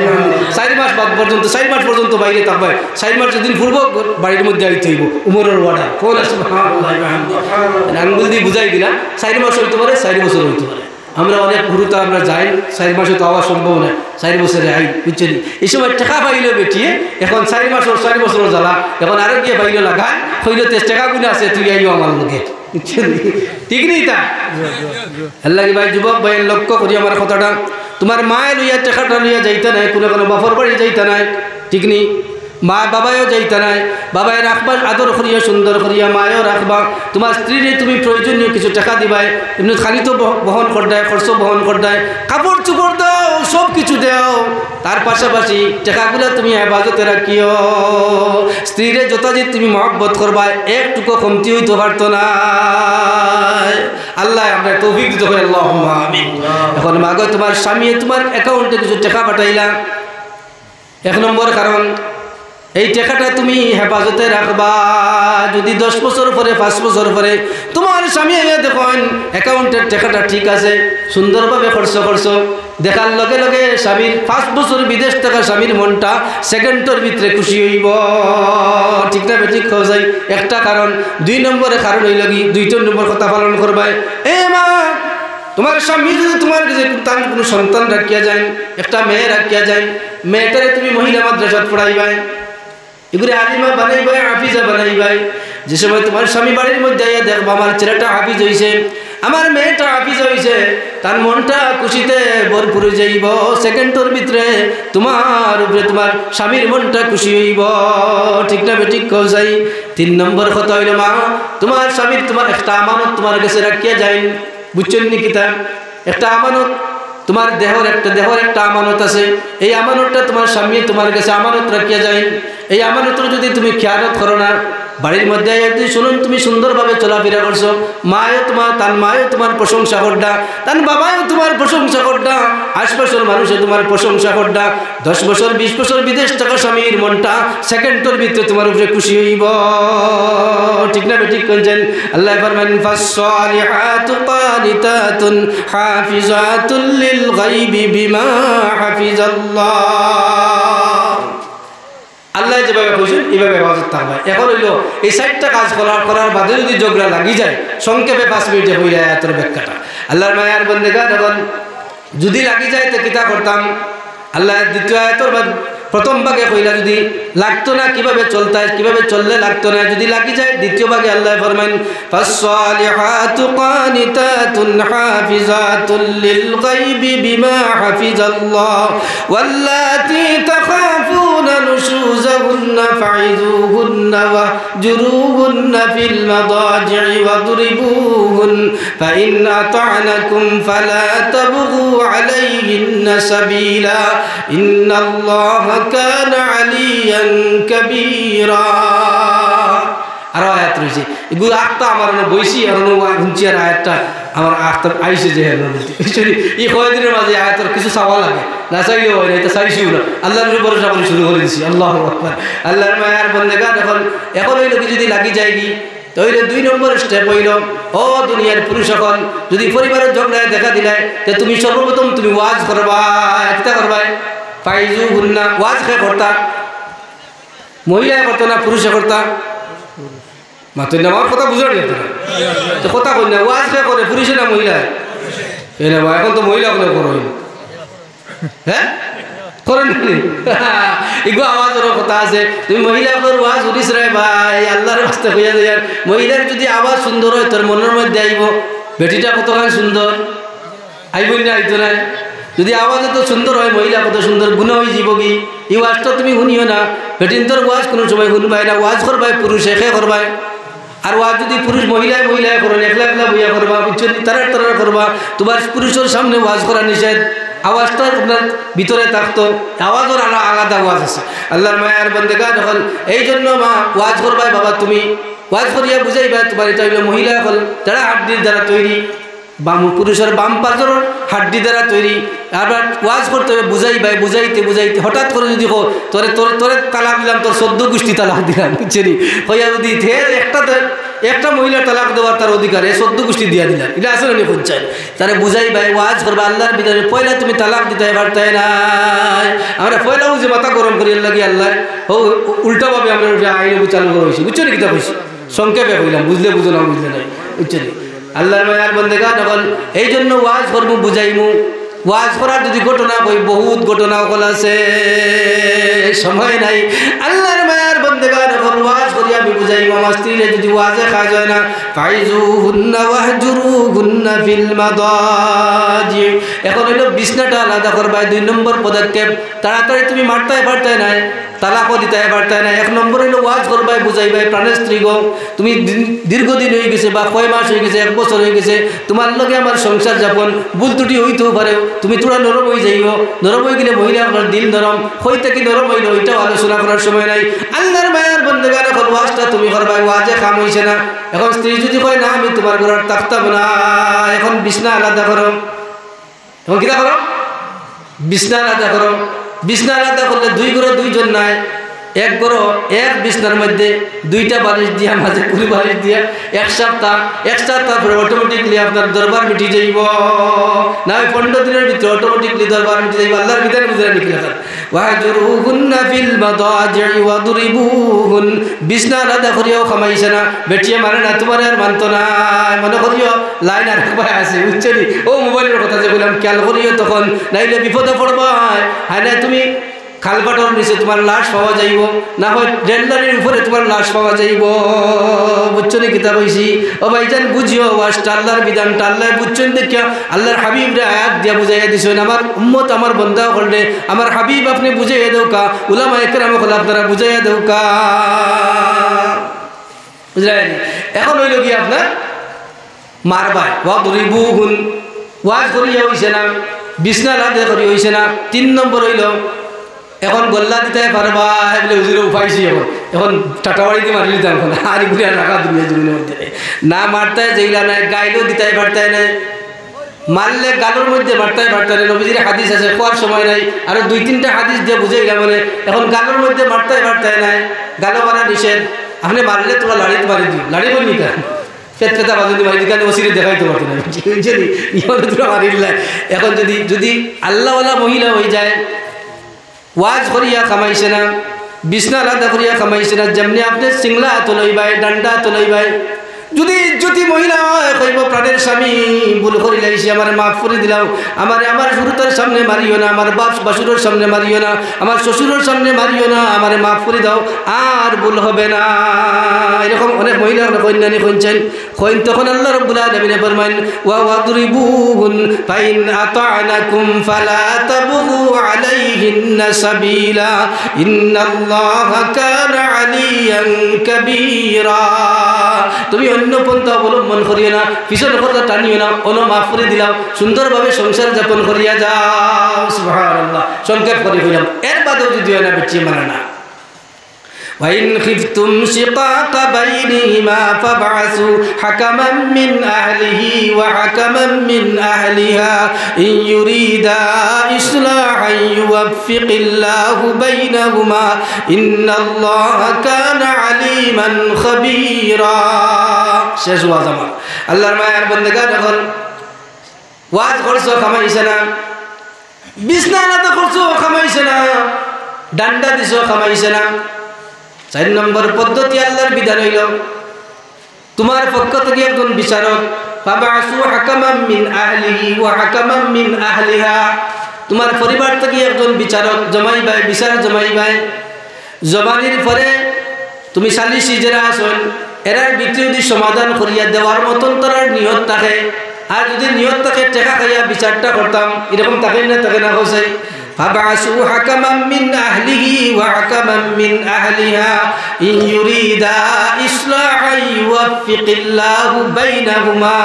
4 মাস বাদ পর্যন্ত 4 মাস পর্যন্ত বাইরে থাকবে 4 মাস যেদিন পূর্ব বাড়ির মধ্যে আইতে হইব উমরের ওয়ার্ডার সুবহানাল্লাহ আঙ্গুল দিয়ে বুঝাই দিলাম 4 মাস হইতে পারে 4 বছর হইতে পারে আমরা অনেক গুরুত্ব আমরা যাই 4 মাসে তো হওয়া সম্ভব না 4 বছরে আই বুঝছেন এই সময় টাকা পাইল বেটিয়ে এখন 4 মাস 4 বছর জ্বালা এখন আরো গিয়ে পাইল লাগায় হইলে টাকা গুণে আছে তুই আইও আমার লোকে বুঝছেন ঠিক নেই তা আল্লাহ ভাই যুবক ভাই লক্ষ্য করি আমার কথাটা তোমার মায়ের লইয়া টাকাটা লইয়া যাইতে নাই কোনো বাপর বাড়ি যাইতে নাই ঠিক নেই মা বাবাও যাইতে নাই বাবায় রাখবা আদর করিয়া সুন্দর করিয়া মায়েও রাখবা তোমার স্ত্রীরে তুমি প্রয়োজনীয় কিছু টাকা দিবাই এমনি খালি তো বহন করদায় খরচ বহন করদায় কাপড় চুপড় দাও সব কিছু দাও তার পাশাপাশি টাকাগুলো তুমি হেফাজতে রাখিও স্ত্রীরে যথাযথ তুমি মহব্বত করবা একটুকু কমতি হইতে পারতো না আল্লাহ আমরা তৌফিক দিতে পারি আল্লাহুম্মা আমিন এখন মাগো তোমার স্বামী তোমার অ্যাকাউন্টে কিছু টাকা পাঠাইলা 1 নম্বর কারণ এই টাকাটা তুমি হেফাজতে রাখবা যদি 10 বছর পরে 5 বছর পরে তোমার স্বামী দেখুন অ্যাকাউন্টের টাকাটা ঠিক আছে সুন্দরভাবে খরচ করছো দেখার লগে লগে স্বামীর 5 বছর বিদেশ থাকা স্বামীর মনটা সেকেন্ডের ভিতরে খুশি হইব ঠিক না বেঠিক খাওয়া যায় একটা কারণ 2 নম্বরে কারণ হইল কি 2 নম্বর কথা পালন করবাই এ মা তোমার স্বামী যদি তোমার কাছে কোনো সন্তান রাখিয়া যায় একটা মেয়ে রাখিয়া যায় মেয়েটারে তুমি মহিলা মাদ্রাসাত পড়াইবাই এগুলি আলিমা বানাইবাই হাফিজা বানাইবাই যে সময় তোমার স্বামী বাড়ির মধ্যে আইয়া দেখবা আমার ছেলেটা হাফিজ হইছে আমার মেয়েটা হাফিজ হইছে তার মনটা খুশিতে ভরপুর যাইব সেকেন্ডের ভিতরে তোমার উপরে তোমার স্বামীর মনটা খুশি হইব ঠিক না বেঠিক কও যাই 3 নম্বর কথা হইল মা তোমার স্বামীর তোমার একটা আমানত তোমার কাছে রাখিয়া যায় বুঝছেন নি কিতা একটা আমানত তোমার দেহর একটা আমানত আছে এই আমানতটা তোমার স্বামী তোমার কাছে আমানত রাখিয়া যায় এই আমানতের যদি তুমি খেয়ালত করো না বাড়ির মধ্যে যদি শুনুন তুমি সুন্দরভাবে চলাফেরা করছো মায়ও তোমার প্রশংসা করডা তার বাবাও তোমার প্রশংসা করডা আশপাশের মানুষে তোমার প্রশংসা করডা 10 বছর 20 বছর বিদেশ থাকা স্বামীর মনটা সেকেন্ডের ভিতরে তোমার উপরে খুশি হইব ঠিক না ঠিক কইছেন আল্লাহ ফরমান ফাসসালিহাতু কানিতাতুন হাফিজাতুল লিল গায়বি বিমা হাফিজাল্লাহ আল্লাহ যেভাবে কইছেন এইভাবে হেফাজত থাকবে এখন হইল এই 4টা কাজ করার বাদে যদি ঝগড়া লাগি যায় সংক্ষেপে 5 মিনিটে হইলে আয়াতের ব্যাখ্যাটা আল্লাহর মায়ার বন্দেগা এখন যদি লাগি যায় তো কিতা করতাম আল্লাহ দ্বিতীয় আয়াতের প্রথম ভাগে কইলা যদি লাগতো না কিভাবে চললে লাগতো না যদি লাগি যায় দ্বিতীয় ভাগে আল্লাহ ফরমান ফাসসালিহাতু কানিতাতুন হাফিজাতুল লিল গায়বি বিমা হাফিজাল্লাহ ওয়াল্লাতী তাখাফুনা নুশুজাহুন্না ফাইযুহুন্না ওয়াহজুরুহুন্না ফিল মাদাজি'i ওয়াদরিবুহুন ফাইন আতা'নাকুম ফালা তাবগু আলাইহিন্না সাবিলা ইন্নাল্লাহা كان عليا كبيرا আর আয়াত রয়েছে এগুলো আটটা আমার বইছি আর শুনছি আর আয়াতটা আমার আটটা আইসে যে এই কয়েকদিনের মাঝে আয়াতের কিছু চাওয়া লাগে না চাইলেও হয় না এটা চাইছিও না আল্লাহর ভরসা করে শুরু করে দিচ্ছি আল্লাহু আকবার আল্লাহর মায়ার বন্দেগা এখন হইল কি যদি লাগি যায় কি তাহলে 2 নম্বর স্টেপ হইল ও দুনিয়ার পুরুষ সকল যদি পরিবারের ঝগড়ায় দেখা দিলায় যে তুমি সর্বপ্রথম তুমি ওয়াজ করবা একটা করবা ফাইযুহুন্না ওয়াজ কে করতা মহিলায় করতো না পুরুষে করতা মাত্র আমার কথা বুঝার যেত না তো কথা কই না ওয়াজ কে করে পুরুষে না মহিলায় এই না এখন তো মহিলা করে করো হ্যাঁ করেন এগুলো আওয়াজেরও কথা আছে তুমি মহিলাদের ওয়াজ শুনিস রে ভাই আল্লাহর রাস্তা হইয়া যায় মহিলার যদি আওয়াজ সুন্দর হয় তোর মনের মধ্যে আইব বেটিটা কতখানি সুন্দর আইব না আইতো না যদি আওয়াজ এত সুন্দর হয় মহিলা কত সুন্দর গুণ হয়ে যাব কি এই ওয়াজটা তুমি শুনিও না বেটিন তোর ওয়াজ কোনো সময় শুনবাই না ওয়াজ করবাই পুরুষ একে করবাই আর ওয়াজ যদি পুরুষ মহিলায় করেন একলা বইয়া করবা তারা করবা তোমার পুরুষের সামনে ওয়াজ করা নিষেধ আওয়াজটা আপনার ভিতরে থাকতো আওয়াজের আলাদা ওয়াজ আছে আল্লাহর মায়ার বন্দেগা যখন এই জন্য মা ওয়াজ করবাই বাবা তুমি ওয়াজ করিয়া বুঝাইবা তোমার এটা হইল মহিলা হল যারা হাড্ডির দ্বারা তৈরি বাম পুরুষের বাম পাজর হাড্ডি দ্বারা তৈরি। আবার ওয়াজ করতে হবে, বুঝাইবাই, বুঝাইতে বুঝাইতে হঠাৎ করে যদি তোরে তোরে তোরে তালাক দিলাম, তোর 14 গোষ্ঠী তালাক দিলাম, বুঝছেনি, হইয়া যদি একটা মহিলা তালাক দেওয়ার তার অধিকার, 14 গোষ্ঠী দিয়া দিলাম, এটা আসলে উনি বুঝছেন। তারা বুঝাইবাই, ওয়াজ করবা আল্লাহর বিধানে। পয়লা তুমি তালাক দিতে পারতাই নাই, আমরা পয়লাও যে মাথা গরম করি লাগি আল্লাহ উল্টাভাবে আমরা আইন চালু করা হয়েছি, বুঝছো নি, কিতা হয়েছে সংক্ষেপে হইলাম, বুঝলে বুঝো না বুঝলে নাই, বুঝছেন। আল্লাহর মায়ার বন্দেগান, এখন এই জন্য ওয়াজ করবো, বুঝাইমু। ওয়াজ করার যদি ঘটনা কই, বহুত ঘটনা সকল আছে, সময় নাই। আল্লাহর মায়ার বন্দেগান, এখন ওয়াজ করি আমি বুঝাইমু। আমার স্ত্রীরে যদি ওয়াজে কাজ হয় না, ফাইজুহুন্না ওয়াহজুরুহুন্না ফিল মাদাজি। এখন হইল বিছনাটা আলাদা করবাই, 2 নম্বর পদক্ষেপ। তাড়াতাড়ি তুমি মারতাই পারতাই নাই, তালাকও দিতে পারতাই না। 1 নম্বর হইল ওয়াজ করবাই, বুঝাইবাই, প্রাণের স্ত্রী গো, তুমি দীর্ঘদিন হয়ে গেছে বা কয় মাস হয়ে গেছে, 1 বছর হয়ে গেছে, তোমার লগে আমার সংসার যাপন ভুল ত্রুটি হইতেও পারে, তুমি তোরা নরম হয়ে যাইব। নরম হয়ে গেলে মহিলা আপনার দিল নরম হইতে কি নরম হইল, ওইটাও আলোচনা করার সময় নাই। আল্লাহর মায়ার বন্দেগান, এখন ওয়াজটা তুমি করবাই, ওয়াজে কাম হইছে না। এখন স্ত্রী যদি কয় না আমি তোমার ঘর থাকতাম না, এখন বিছনা আলাদা করো। এখন কিনা করো, বিছনা আলাদা করো। বিছনা আলাদা করলে 2 ঘরে 2 জন নাই, 1 ঘর 1 বিছনার মধ্যে 2টা বালিশ দিয়া, মাঝে 2 বালিশ দিয়া 1 সপ্তাহ পরে অটোমেটিকলি আপনার দরবার মিটি যাইব না, 15 দিনের ভিতরে অটোমেটিকলি দরবার মিটি যাইব। আল্লাহর বিধান বুঝে নিকলে গেল, ওয়াহজুরুহুন্না ফিল মাদাজি ওয়াদরিবুহুন। বিছনা আলাদা করিয়াও খামাইছে না, বেটিয়ে মানে না, তোমার আর মানতো না, মনে করিও লাইন আর একবার আছে, বুঝছেনি। ও মোবাইলের কথা যে বললাম খেয়াল করিও, তখন নাইলে বিপদে পড়বা। হ্যাঁ না, তুমি খালপাটর নিচে তোমার লাশ পাওয়া যাইব, না হয় রেলগাড়ির উপরে তোমার লাশ পাওয়া যাইব, বুঝছো নি কিতা কইছি। ও ভাইজান বুঝিও, ওয়াজটা আল্লাহর বিধানটা আল্লাহ বুঝছেন দেখিয়া আল্লাহর হাবিবরে আয়াত দিয়া বুঝাইয়া দিছেন। আমার উম্মত, আমার বন্দা করলে আমার হাবিব আপনি বুঝাইয়া দেউকা, উলামা একরাম হল আপনারা বুঝাইয়া দেউকা, বুঝলেন। এখন হইল কি আপনার মারবাই, ওয়াদরিবুহুন, ওয়াজ করিয়া হইছে না, বিছনা লাদে করি হইছে না। 3 নম্বর হইল এখন গল্লা দিতে পারবা, বলে হুজুরে উপাইছি। এখন টাটাবাড়ি দিয়ে মারি দিতাম, এখন আর ঘুরে রাখা দুনিয়া জমিনের মধ্যে না, মারতে যেইলা নাই, গাইলেও দিতে পারতাই নাই, মারলে গালোর মধ্যে মারতে পারতাই নাই। নবীজির হাদিস আছে, কোয়ার সময় নাই, আরো 2-3টা হাদিস দিয়ে বুঝে গেলাম। মানে এখন গালোর মধ্যে মারতে পারতাই নাই, গালো মারা নিষেধ। আপনি মারলে তোমার লাড়িতে মারি দিও, লাড়ি বললি কেন, পেটটা বাজে মারি দিকে ওসিরে দেখাইতে পারতো না, বুঝলি, তোরা মারিলে। এখন যদি আল্লাহওয়ালা মহিলা হয়ে যায়, ওয়াজ করিয়া খামাইছে না, বিছনা আলাদা করিয়া খামাইছে না, যেমনি আপনি সিংলা তোলাইবাই, ডান্ডা তোলাইবাই। যদি ইজ্জতি মহিলা কইব প্রাণের স্বামী ভুল করি লাইছি, আমার মাফ করে দিলাম, আমার শুরুতার সামনে মারিও না, আমার বাপ বাসুরের সামনে মারিও না, আমার শ্বশুরের সামনে মারিও না, আমার মাফ করে দাও, আর ভুল হবে না। এরকম অনেক মহিলা কন্যানি কইছেন, কইন তখন আল্লাহ রাব্বুল আলামিন ফরমান, ওয়া ওয়াদরিবুহুন ফাইন আতা'নাকুম ফালা তাবগু আলাইহিন্না সাবিলা ইন্নাল্লাহা কানা আলিয়ান কাবীরা। তুমি অন্য পন্থা অবলম্বন করিও না, পিছনের কথা টানিও না, মাফ করে দিলাম, সুন্দরভাবে সংসার যাপন করিয়া যাও। সুবহানাল্লাহ, সংক্ষেপ করে হইলাম। এর বাদেও যদি হয় না, বেঁচিয়ে মানে না। وإن خفتم شقاق بينهما فابعثوا حكما من أهله وحكما من أهلها إن يريدا إصلاحا يوفق الله بينهما إن الله كان عليما خبيرا। শেষ ওয়াজ আমার আল্লাহর মায়ের বন্দেগান, এখন ওয়াজ করছো খামাইছে না, বিছনা আলাদা করছো খামাইছে না, ডান্ডা দিছো খামাইছে না। 4 নম্বর পদ্ধতি আল্লাহর বিধান হইল, তোমার পক্ষ থেকে একজন বিচারক, ফাবাসু হাকামান মিন আহলিহি ওয়া হাকামান মিন আহলিহা, তোমার পরিবার থেকে একজন বিচারক জমাইবাই, বিচার জমাইবাই। জমানির পরে তুমি সালিসি যারা আছেন, এরার ভিতরে যদি সমাধান করিয়া দেওয়ার মতন তার নিয়ত থাকে, আর যদি নিয়ত থাকে টেকা খাইয়া বিচারটা করতাম, এরকম থাকে না, থাকে না হোসে। فابعثوا حكما من أهله وحكما من أهلها إن يريدا إصلاحا يوفق الله بينهما।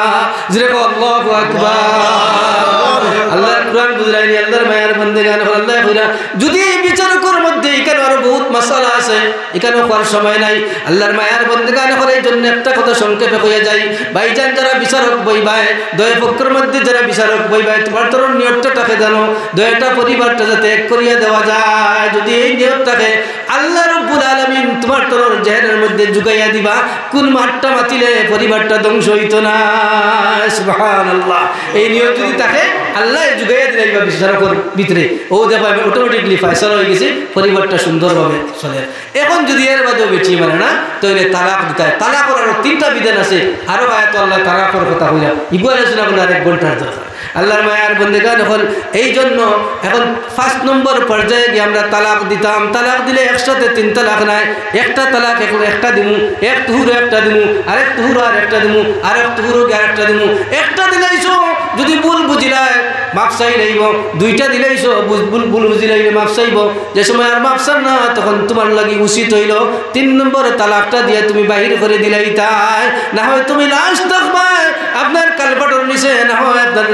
الله أكبر। আল্লাহর কোরআন বুঝাইনি, আল্লাহর মায়ের বন্দেগান, আল্লাহ কইরা যদি বিচারকের মধ্যে এখানে আরো বহুত মাসালা আছে, আছে এখানে হওয়ার সময় নাই আল্লাহর মায়ার বন্দেগান করে এই জন্য একটা কথা সংক্ষেপে হয়ে যায় ভাইজান যারা বিচারক বইবায় দয় পক্ষের মধ্যে যারা বিচারক বইবায় তোমার তোর নিয়তটাকে জানো দয়টা পরিবারটা যাতে এক করিয়া দেওয়া যায় যদি এই নিয়তটাকে আল্লাহ রব্বুল আলামিন তোমার তোর জেহেনের মধ্যে জুগাইয়া দিবা কোন মাঠটা মাতিলে পরিবারটা ধ্বংস হইতো না সুবহানাল্লাহ এই নিয়ত যদি থাকে আল্লাহ জুগাইয়া দিলে বিচারকের ভিতরে ও দেখো অটোমেটিকলি ফয়সালা হয়ে গেছে পরিবারটা সুন্দরভাবে চলে এখন যদি এর বাদেও বেশি মানে না তাহলে তালাক দিতে হয় তালাকের আরো 3টা বিধান আছে আরো আয়াত আল্লাহ তালাকের কথা কইলা ইগো আলোচনা করলে আর 1 ঘন্টার দরকার আল্লাহর মায়ার বন্দেগান এখন এই জন্য এখন 1 নম্বর পর্যায়ে গিয়ে আমরা তালাক দিতাম তালাক দিলে একসাথে 3 তালাক নাই একটা তালাক একটা দিমু এক তুহুর একটা দিমু আরেক তুহুর আর একটা দিমু আরেক তুহুর আর একটা দিমু একটা দিলাইছো যদি ভুল বুঝিলায় মাপ চাই লইব 2টা দিলাইছো ভুল বুঝিলাইলে মাপ চাইব যে সময় আর মাপ চান না তখন তোমার লাগি উচিত হইল 3 নম্বর তালাকটা দিয়ে তুমি বাহির করে দিলাই তাই না হয় তুমি লাশ থাকবা আপনার কালপাটর নিচে না হয় আপনার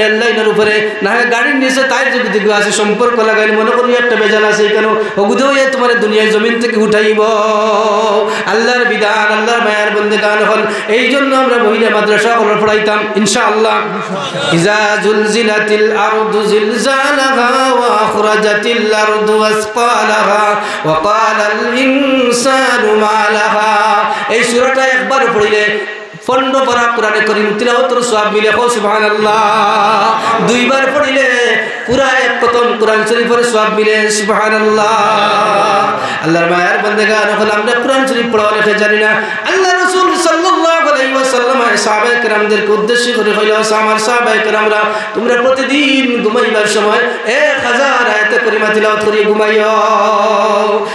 রেল লাইনের উপরে না হয় গাড়ির নিচে তাই যদি দেখবে আছে সম্পর্ক লাগাইলে মনে করি একটা বেজাল আছে কেন ওগুদে হয়ে তোমার দুনিয়ার জমিন থেকে উঠাইব আল্লাহর বিধান আল্লাহর মায়ার বন্দেগান হল এই জন্য আমরা মহিলা মাদ্রাসা হল পড়াইতাম ইনশাআল্লাহ ইজা জুলজিলাতিল আরদু জিলজালাহা ওয়া আখরাজাতিল আরদু আসকালাহা ওয়া ক্বালাল ইনসানু মা লাহা এই সূরাটা একবার পড়লে 15 পারা কোরআনে কারীম তিলাওয়াতের সওয়াব মিলে সুবহানাল্লাহ 2 বার পড়লে পুরা এক খতম কোরআন শরীফের সওয়াব মিলে সুবহানাল্লাহ আল্লাহর মায়ার বান্দাগান হল আমরা কোরআন শরীফ পড়া লেখা জানি না আল্লাহ রাসূল সাল্লাল্লাহু আলাইহি ওয়াসাল্লাম সাহাবায়ে কেরামদেরকে উদ্দেশ্য করে কইল আমার সাহাবায়ে কেরামরা তোমরা প্রতিদিন ঘুমাইবার সময় 1000 আয়াত কারিমা তিলাওয়াত করে ঘুমাইও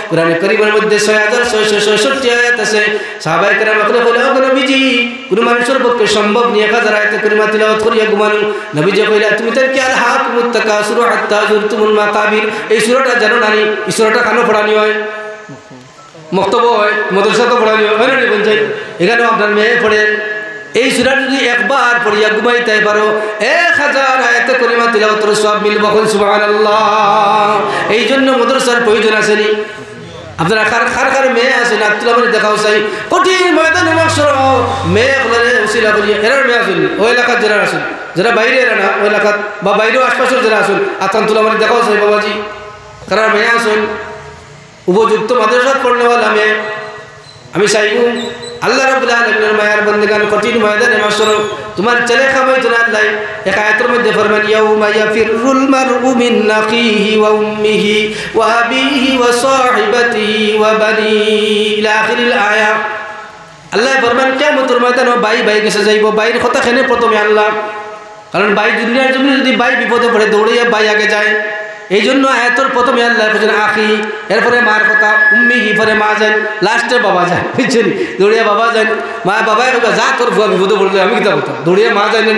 কোরআনে কারীমের মধ্যে 6666 আয়াত আছে সাহাবায়ে কেরাম কইল ও নবীজি কোন মানুষের পক্ষে সম্ভব নিয়ে 1000 আয়াত কারিমা তিলাওয়াত করিয়া ঘুমানো নবীজি কইলা তুমি তার কি আল হাকুমুত তাকাসুর হাত্তা যুরতুমুল মাকাবির এই সূরাটা জানো না এই সূরাটা কেন পড়ানি হয় মক্তব্য হয় মাদ্রাসা তো পড়ানি হয় না বলছেন এখানে আপনার মেয়ে পড়ে এই সূরা যদি একবার পড়িয়া ঘুমাইতে পারো 1000 আয়াত কারিমা তিলাওয়াতের সওয়াব মিলবে সুবহানাল্লাহ এই জন্য মাদ্রাসার প্রয়োজন আছে নি আপনারা কার মেয়ে আছে না তুলা মানে দেখাও চাই কঠিন ময়দানে মাসর মেয়ে বলে উসিলা করিয়া এরার মেয়ে আসুন ওই এলাকার যারা আসুন যারা বাইরে এরা না ওই এলাকার বা বাইরেও আশপাশের যারা আসুন আতান তুলা মানে দেখাও চাই বাবাজি কারার মেয়ে আসুন উপযুক্ত মাদ্রাসাত পড়নেওয়ালা মেয়ে আমি চাইব আল্লাহ রাব্বুল আলামিনের মায়ার বান্দাগান কঠিন ময়দানে মাসর তোমার ছেলে খাবাইতো না আল্লাহ এক আয়াতের মধ্যে ফরমান ইয়াউমা ইয়াফিরুল মারউ মিন আখিহি ওয়া উম্মিহি ওয়া আবিহি ওয়া সাহিবাতিহি ওয়া বানিহি ইলা আখিরিল আয়া আল্লাহ ফরমান কিয়ামতের ময়দানে ভাই কাছে যাইব ভাইয়ের কথা খেনে প্রথমে আল্লাহ কারণ ভাই দুনিয়ার জন্য যদি ভাই বিপদে পড়ে দৌড়িয়ে ভাই আগে যায় এই জন্য আয়াতের প্রথমে আল্লাহ বলেন আখি এরপরে মার কথা উম্মিহি পরে মা যায় লাস্টে বাবা যায় বুঝছেন দৌড়িয়া বাবা যায় মা বাবাই যা তোর ভুয়া বিপদে পড়লে আমি কিতা বলতাম দৌড়িয়া মা যায় না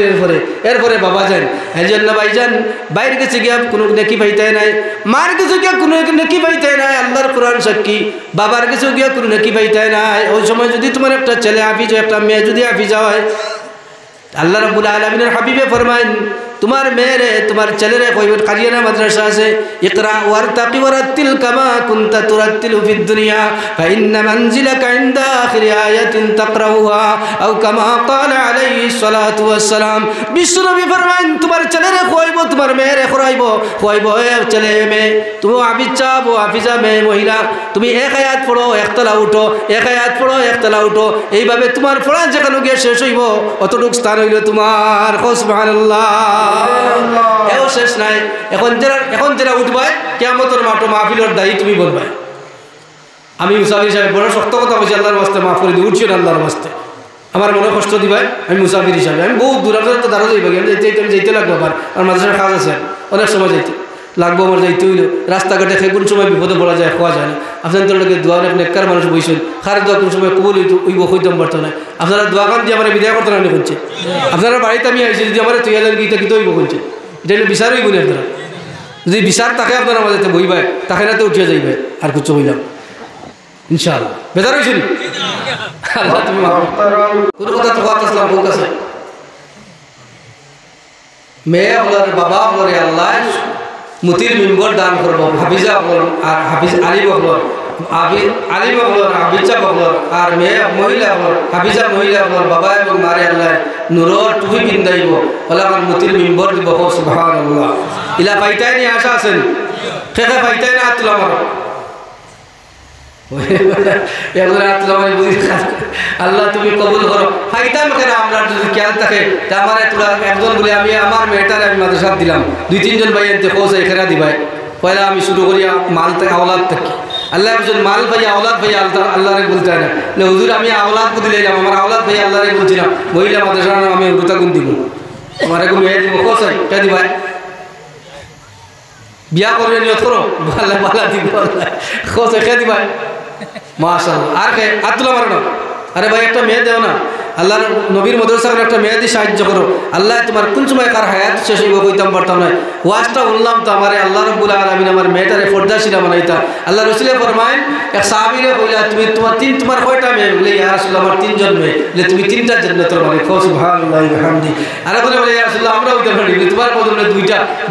এরপরে বাবা যায় এই জন্য ভাইজান বাইরের কাছে গিয়া কোনো নেকি পাইতে নাই মার কাছে গিয়া কোনো নেকি পাইতে নাই আল্লাহর কোরআন সাক্ষী বাবার কাছে গিয়া কোনো নেকি পাইতে নাই ওই সময় যদি তোমার একটা ছেলে হাফিজ একটা মেয়ে যদি হাফিজ হয় আল্লাহ রাব্বুল আলামিনের হাবিবে ফরমান তোমার মেয়েরে তোমার ছেলেরে কইবে কাজিয়ানা মাদ্রাসা আছে ইকরা ওয়ারতাকি ওয়ারাতিল কামা কুনতা তুরাতিলু ফিদ দুনিয়া ফাইন্না মানজিলাকা ইনদা আখিরি আয়াতিন তাকরাউহা আও কামা ক্বালা আলাইহিস সালাতু ওয়াস সালাম বিশ্বনবী ফরমান তোমার ছেলেরে কইবো তোমার মেয়েরে কইবো এ ছেলে মেয়ে তুমি হাফিজ চাবো হাফিজা মেয়ে মহিলা তুমি এক আয়াত পড়ো একতলা উঠো এক আয়াত পড়ো একতলা উঠো এইভাবে তোমার পড়া যেখানে গিয়ে শেষ হইব অতটুক স্থান হইল তোমার সুবহানাল্লাহ এও শেষ নাই এখন যারা উঠবায় কিয়ামতের মাঠে মাহফিলের দায়ী তুমি বলবে আমি মুসাফির হিসাবে বড় শক্ত কথা বলছি আল্লাহর ওয়াস্তে মাফ করে দিই উঠছি না আল্লাহর ওয়াস্তে আমার মনে কষ্ট দিবাই আমি মুসাফির হিসাবে আমি বহু দূর আপনার তো দাঁড়া যাইবা আমি যেতে লাগবো আমার মাদ্রাসার কাজ আছে অনেক সময় যাইতে লাগবো আমার যাইতে হইল রাস্তাঘাটে খেয়ে কোন সময় বিপদে পড়া যায় খাওয়া যায় না আপনার তোর লোকের দোয়া অনেক নেককার মানুষ বইছেন খার দোয়া কোন সময় কবুল হইব হইতাম পারতো না আপনারা দোয়া কান দিয়ে আমার বিদায় করতে না করছে আপনারা বাড়িতে আমি আইছি যদি আমার 3000 গীতা গীত হইব বলছে এটা হলো বিচার হইব না আপনারা যদি বিচার তাকে আপনারা আমাদের বইবাই তাকে না তো উঠিয়া যাইবে আর কিছু হইলাম ইনশাআল্লাহ বেজার হয়েছিল আল্লাহ তুমি কোন কথা তো কথা আসলাম বউ কাছে মেয়ে বলার বাবা বলে আল্লাহ মুতির মিম্বর দান করবো হাফিজা বল আর হাফিজ আলী বল আলিম হল হাফিজা হল আর মেয়ে মহিলা হল হাফিজা মহিলা হল বাবা এবং মারে আল্লাহ নূরর টুপি পিন্দাইব হলে আমার মতির মিম্বর দিব সুবহানাল্লাহ ইলা পাইতাই নি আশা আছেন খেখে পাইতাই না আতুল আমার আল্লাহ তুমি কবুল করো ফাইতাম কেন আমরা যদি খেয়াল থাকে আমার তোরা একজন বলে আমি আমার মেয়েটার আমি মাদ্রাসা দিলাম 2-3 জন ভাই এনতে পৌঁছে এখানে দিবাই পয়লা আমি শুরু করি মাল থেকে আওলাদ থেকে আল্লাহ একজন মাল ভাই আওলাদ ভাই আল্লাহরে বলতে হয় না হুজুর আমি আওলাদ দিলাম আমার আওলাদ ভাই আল্লাহরে বলছি না মহিলা মাদ্রাসা আমি রুতা গুণ দিব আমার এখন মেয়ে দিব পৌঁছে কে দিবাই বিয়া করে নিয়ত করো আল্লাহ বালা দিব পৌঁছে কে দিবাই মাশাআল্লাহ আর কে আতুলা মারো আরে ভাই একটা মেয়ে দেও না আল্লাহর নবীর মাদ্রাসার একটা মেয়ে দিয়ে সাহায্য করো আল্লাহ তোমার কোন সময় কার হায়াত শেষ হইব কইতাম পারতাম না ওয়াজটা বললাম তো আমারে আল্লাহ রাব্বুল আলামিন আমার মেয়েটারে পর্দাশীলা বানাইতা আল্লাহ রাসূল ফরমায়েন এক সাহাবীরে কইলা তুমি তোমার কয়টা মেয়ে বলে ইয়া রাসূলুল্লাহ আমার 3 জন মেয়ে বলে তুমি 3টা জান্নাতের মালিক সুবহানাল্লাহ ওয়া বিহামদি আরে বলে ইয়া রাসূলুল্লাহ আমরা হইতে পারি তোমার বদলে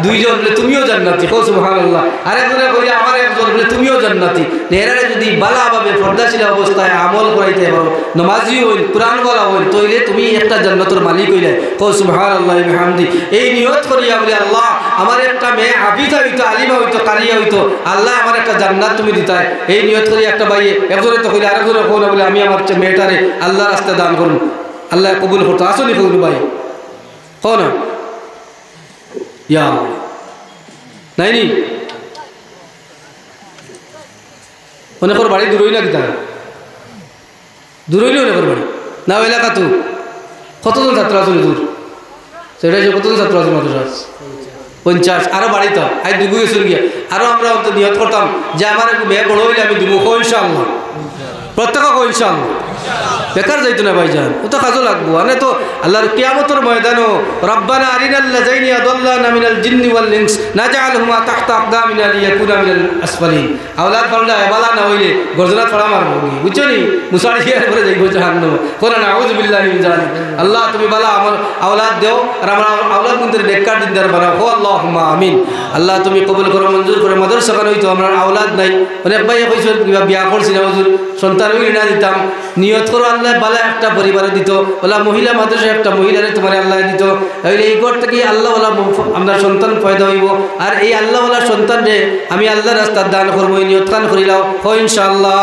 দুইজন বলে তুমিও জান্নাতি সুবহানাল্লাহ আরে বলে আমার একজন বলে তুমিও জান্নাতি নেরারে যদি বালাভাবে পর্দাশীলা অবস্থায় আমল করাইতে পারো নামাজি হই কুরআন বলা তইলে তুমি একটা জান্নাতের মালিক হইলে কও সুবহানাল্লাহি ওয়া বিহামদি এই নিয়ত করিয়া বলি আল্লাহ আমার একটা মেয়ে হাফিজা হইতো আলিমা হইতো কারিয়া হইতো আল্লাহ আমার একটা জান্নাত তুমি দিতাই এই নিয়ত করি একটা ভাই একজনে তো কইলে আরেকজনে কোন বলে আমি আমার মেয়েটারে আল্লাহর রাস্তায় দান করুন আল্লাহ কবুল করতে আসলে কবুল ভাই কোন ইয়া নাইনি অনেকের বাড়ি দূরই না কিতা দূরই অনেকের বাড়ি না এলাকা তো কতজন ছাত্র আছে দূর সেটা কতজন ছাত্র আছে মাদ্রাসা 50 আরো বাড়িতে আজ দুগু গেছিল গিয়া আরো আমরা নিয়ত করতাম যে আমার মেয়ে বড় হইলে আমি দিব ইনশাআল্লাহ প্রত্যেক ইনশাআল্লাহ বেকার যাইতো না ভাইজান ও তো কাজও লাগবো আনে তো আল্লাহর কিয়ামতের ময়দানও রব্বানা আরিনাল্লাযাইনি আদাল্লানা মিনাল জিন্নি ওয়াল ইনস নাজআলহুমা তাহতা আকদামিনা লিয়াকুনা মিনাল আসফালিন আওলাদ ফালদা এবালা না হইলে গর্জনা ছড়া মারবো বুঝছো নি মুসাড়ি হিয়ার করে যাইব জাহান্নাম কোরআন আউযু বিল্লাহি মিন যালিক আল্লাহ তুমি বালা আমার আওলাদ দেও আর আমার আওলাদ মন্দির নেককার দিনদার বানাও ও আল্লাহুম্মা আমিন আল্লাহ তুমি কবুল করো মঞ্জুর করে মাদ্রাসা কান হইতো আমার আওলাদ নাই অনেক ভাই কইছো বিয়া করছি না হুজুর সন্তান হইলে না দিতাম নিয়ত করো আল্লাহ বালা একটা পরিবারে দিত ওলা মহিলা মাদ্রাসা একটা মহিলারে তোমার আল্লাহ দিত তাহলে এই ঘর থেকে আল্লাহ ওলা আমরা সন্তান পয়দা হইব আর এই আল্লাহ ওলা সন্তানরে আমি আল্লাহর রাস্তার দান করবো এই নিয়ত খান করিলাও হো ইনশাআল্লাহ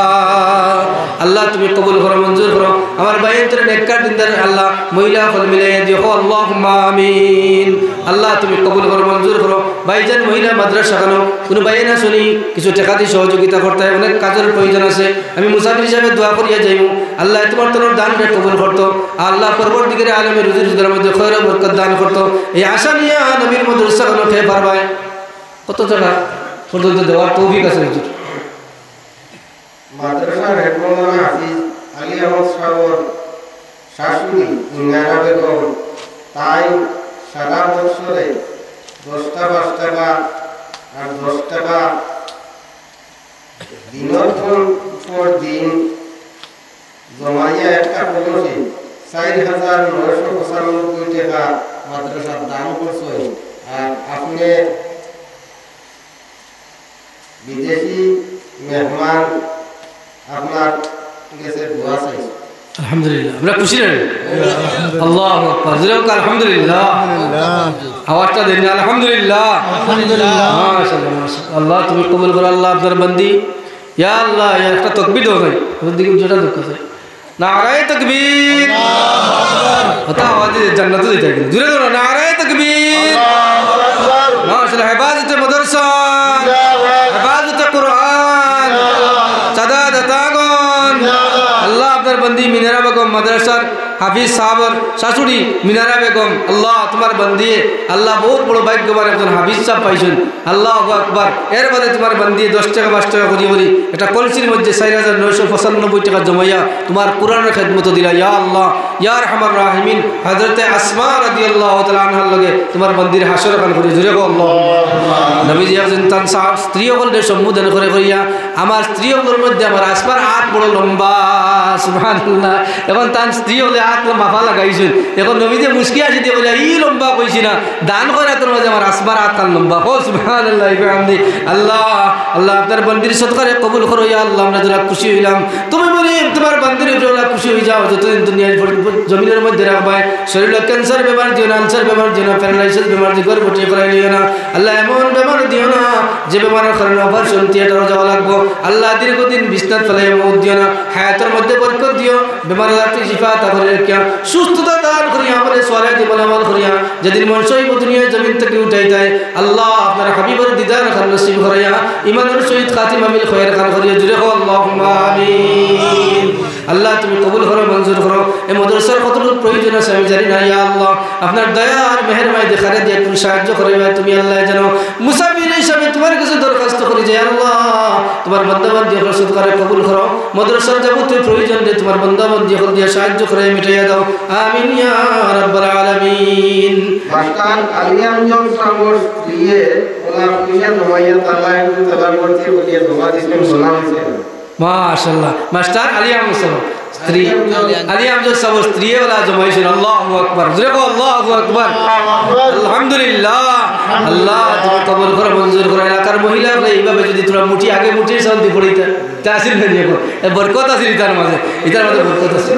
আল্লাহ তুমি কবুল করো মঞ্জুর করো আমার ভাইয়ের তোর নেককার দিনদার আল্লাহ মহিলা ফল মিলাই দিও হো আল্লাহুম্মা আমিন আল্লাহ তুমি কবুল করো মঞ্জুর করো ভাইজান মহিলা মাদ্রাসা কেন কোনো ভাই না শুনি কিছু টাকা দিয়ে সহযোগিতা করতে হয় অনেক কাজের প্রয়োজন আছে আমি মুসাফির হিসাবে দোয়া করিয়া যাইব আল্লাহ তোমার তোর দানটা কবুল করতো আল্লাহ পরবর্তীকালে আলমের রুজি রোজগারের মধ্যে খয়র বরকত দান করতো এই আশা নিয়ে নবীর মাদ্রাসা কেন খেয়ে পারবাই কত টাকা পর্যন্ত দেওয়ার তৌফিক আছে হুজুর মাদ্রাসার হেড মাওলানা হাফিজ আলী আহমদ সাগর শাশুড়ি ইনারা বেগম তাই সারা বছরে 10টা 5 টাকা আর 10 টাকা দিনের পর দিন জমাইয়া একটা কলসি 4,995 টাকা মাদ্রাসার দান করছেন আর আপনি বিদেশি মেহমান আপনার কাছে দোয়া চাইছি আলহামদুলিল্লাহ আমরা খুশি রে আল্লাহু আকবার জোরে আলহামদুলিল্লাহ আওয়াজটা দেন আলহামদুলিল্লাহ মাশাআল্লাহ মাশাআল্লাহ আল্লাহ তুমি কবুল করো আল্লাহ আপনার বান্দি ইয়া আল্লাহ একটা তাকবীর দাও ভাই ওদের দিকে যেটা দুঃখ আছে নারায়ে তাকবীর আল্লাহু আকবার ওটা আওয়াজ জান্নাতে যেতে গেল জোরে করো নারায়ে তাকবীর আল্লাহু আকবার মাশাআল্লাহ হেফাজতে মাদ্রাসা হেফাজতে কুরআন সাদাত তাগন আল্লাহ আপনার বন্দি মিনারা বেগম মাদ্রাসার হাফিজ সাহাবর শাশুড়ি মিনারা বেগম আল্লাহ তোমার বন্দি আল্লাহ বহুত বড় ভাগ্যবান একজন হাফিজ সাহেব পাইছেন আল্লাহু আকবার এর বাদে তোমার বন্দি 10 টাকা 5 টাকা করি বলি এটা কলসির মধ্যে 4,995 টাকা জমাইয়া তোমার কোরআনের খেদমত দিলা ইয়া আল্লাহ ইয়া আরহামার রাহিমিন হযরতে আসমা রাদিয়াল্লাহু তাআলা আনহার লগে তোমার বন্দির হাসর খান করি জুড়ে গো আল্লাহ নবীজি একজন তান স্ত্রী সকলের সম্বোধন করে করিয়া আমার স্ত্রী সকলের মধ্যে আমার আসমার হাত বড় লম্বা সুবহানাল্লাহ এখন তান স্ত্রী হলে হাত মাফা লাগাইছেন এখন নবীজি মুস্কি আসি দিয়ে বলে ই লম্বা কইছি না দান করে তোর মাঝে আমার আসমার হাত কান লম্বা ও সুবহানাল্লাহ বিহামদি আল্লাহ আল্লাহ আপনার বন্দির সদকারে কবুল করো ইয়া আল্লাহ আমরা যারা খুশি হইলাম তুমি বলি তোমার বন্দির উপরে খুশি হয়ে যাও যতদিন দুনিয়ার জমিনের মধ্যে রাখবাই শরীরে ক্যান্সার বেমার দিও না আলসার বেমার দিও না প্যারালাইসিস বেমার দিও গর্ভটি করাই দিও না আল্লাহ এমন বেমার দিও না যে বেমারের কারণে অপারেশন থিয়েটারে যাওয়া লাগবো আল্লাহ দীর্ঘদিন বিছনাত ফেলাই মৌত দিও না হায়াতের মধ্যে বরকত দিও বেমারের আপনি শিফা তা করে রাখিয়া সুস্থতা দান করিয়া আমাদের সোয়ালে জীবন আমল করিয়া যেদিন মনুষ্য দুনিয়ার জমিন থেকে উঠাই দেয় আল্লাহ আপনার হাবিবের দিদার খান নসিব করাইয়া ইমানের সহিত খাতিমা মিল খয়ের খান করিয়া জুড়ে হো আল্লাহুম্মা আমিন আল্লাহ তুমি কবুল করো মঞ্জুর করো এই মাদ্রাসার কতটুকু প্রয়োজন আছে আমি জানি না ইয়া আল্লাহ আপনার দয়া আর মেহেরবানি দেখারে দিয়ে একটু সাহায্য করবে তুমি আল্লাহ জানো মুসাফির হিসাবে তোমার কাছে দরখাস্ত করি যে আল্লাহ তোমার বান্দাবান্দি রসদ করে কবুল করো মাদ্রাসার যাবতীয় প্রয়োজন দিয়ে তোমার বান্দাবান্দি হল দিয়ে সাহায্য করে মিটাইয়া দাও আমিন ইয়া রাব্বাল আলামিন মাস্টার আলিয়াম জন সামর দিয়ে ওলা পিয়া নমাইয়া তাআলা তাআলা করতে বলিয়া দোয়া দিছেন সালাম দিছেন মাশাআল্লাহ মাস্টার আলিয়াম সাহেব স্ত্রী আলিয়াম সাহেব স্ত্রী ওলা জমাইছেন আল্লাহু আকবার জোরে কো আল্লাহু আকবার আলহামদুলিল্লাহ আল্লাহ তুমি কবুল করো মঞ্জুর করো এলাকার মহিলারা এইভাবে যদি তোমরা মুঠি আগে মুঠির শান্তি পড়িতে তাসির না দেখো বরকত আছে তার মাঝে এটার মধ্যে বরকত আছে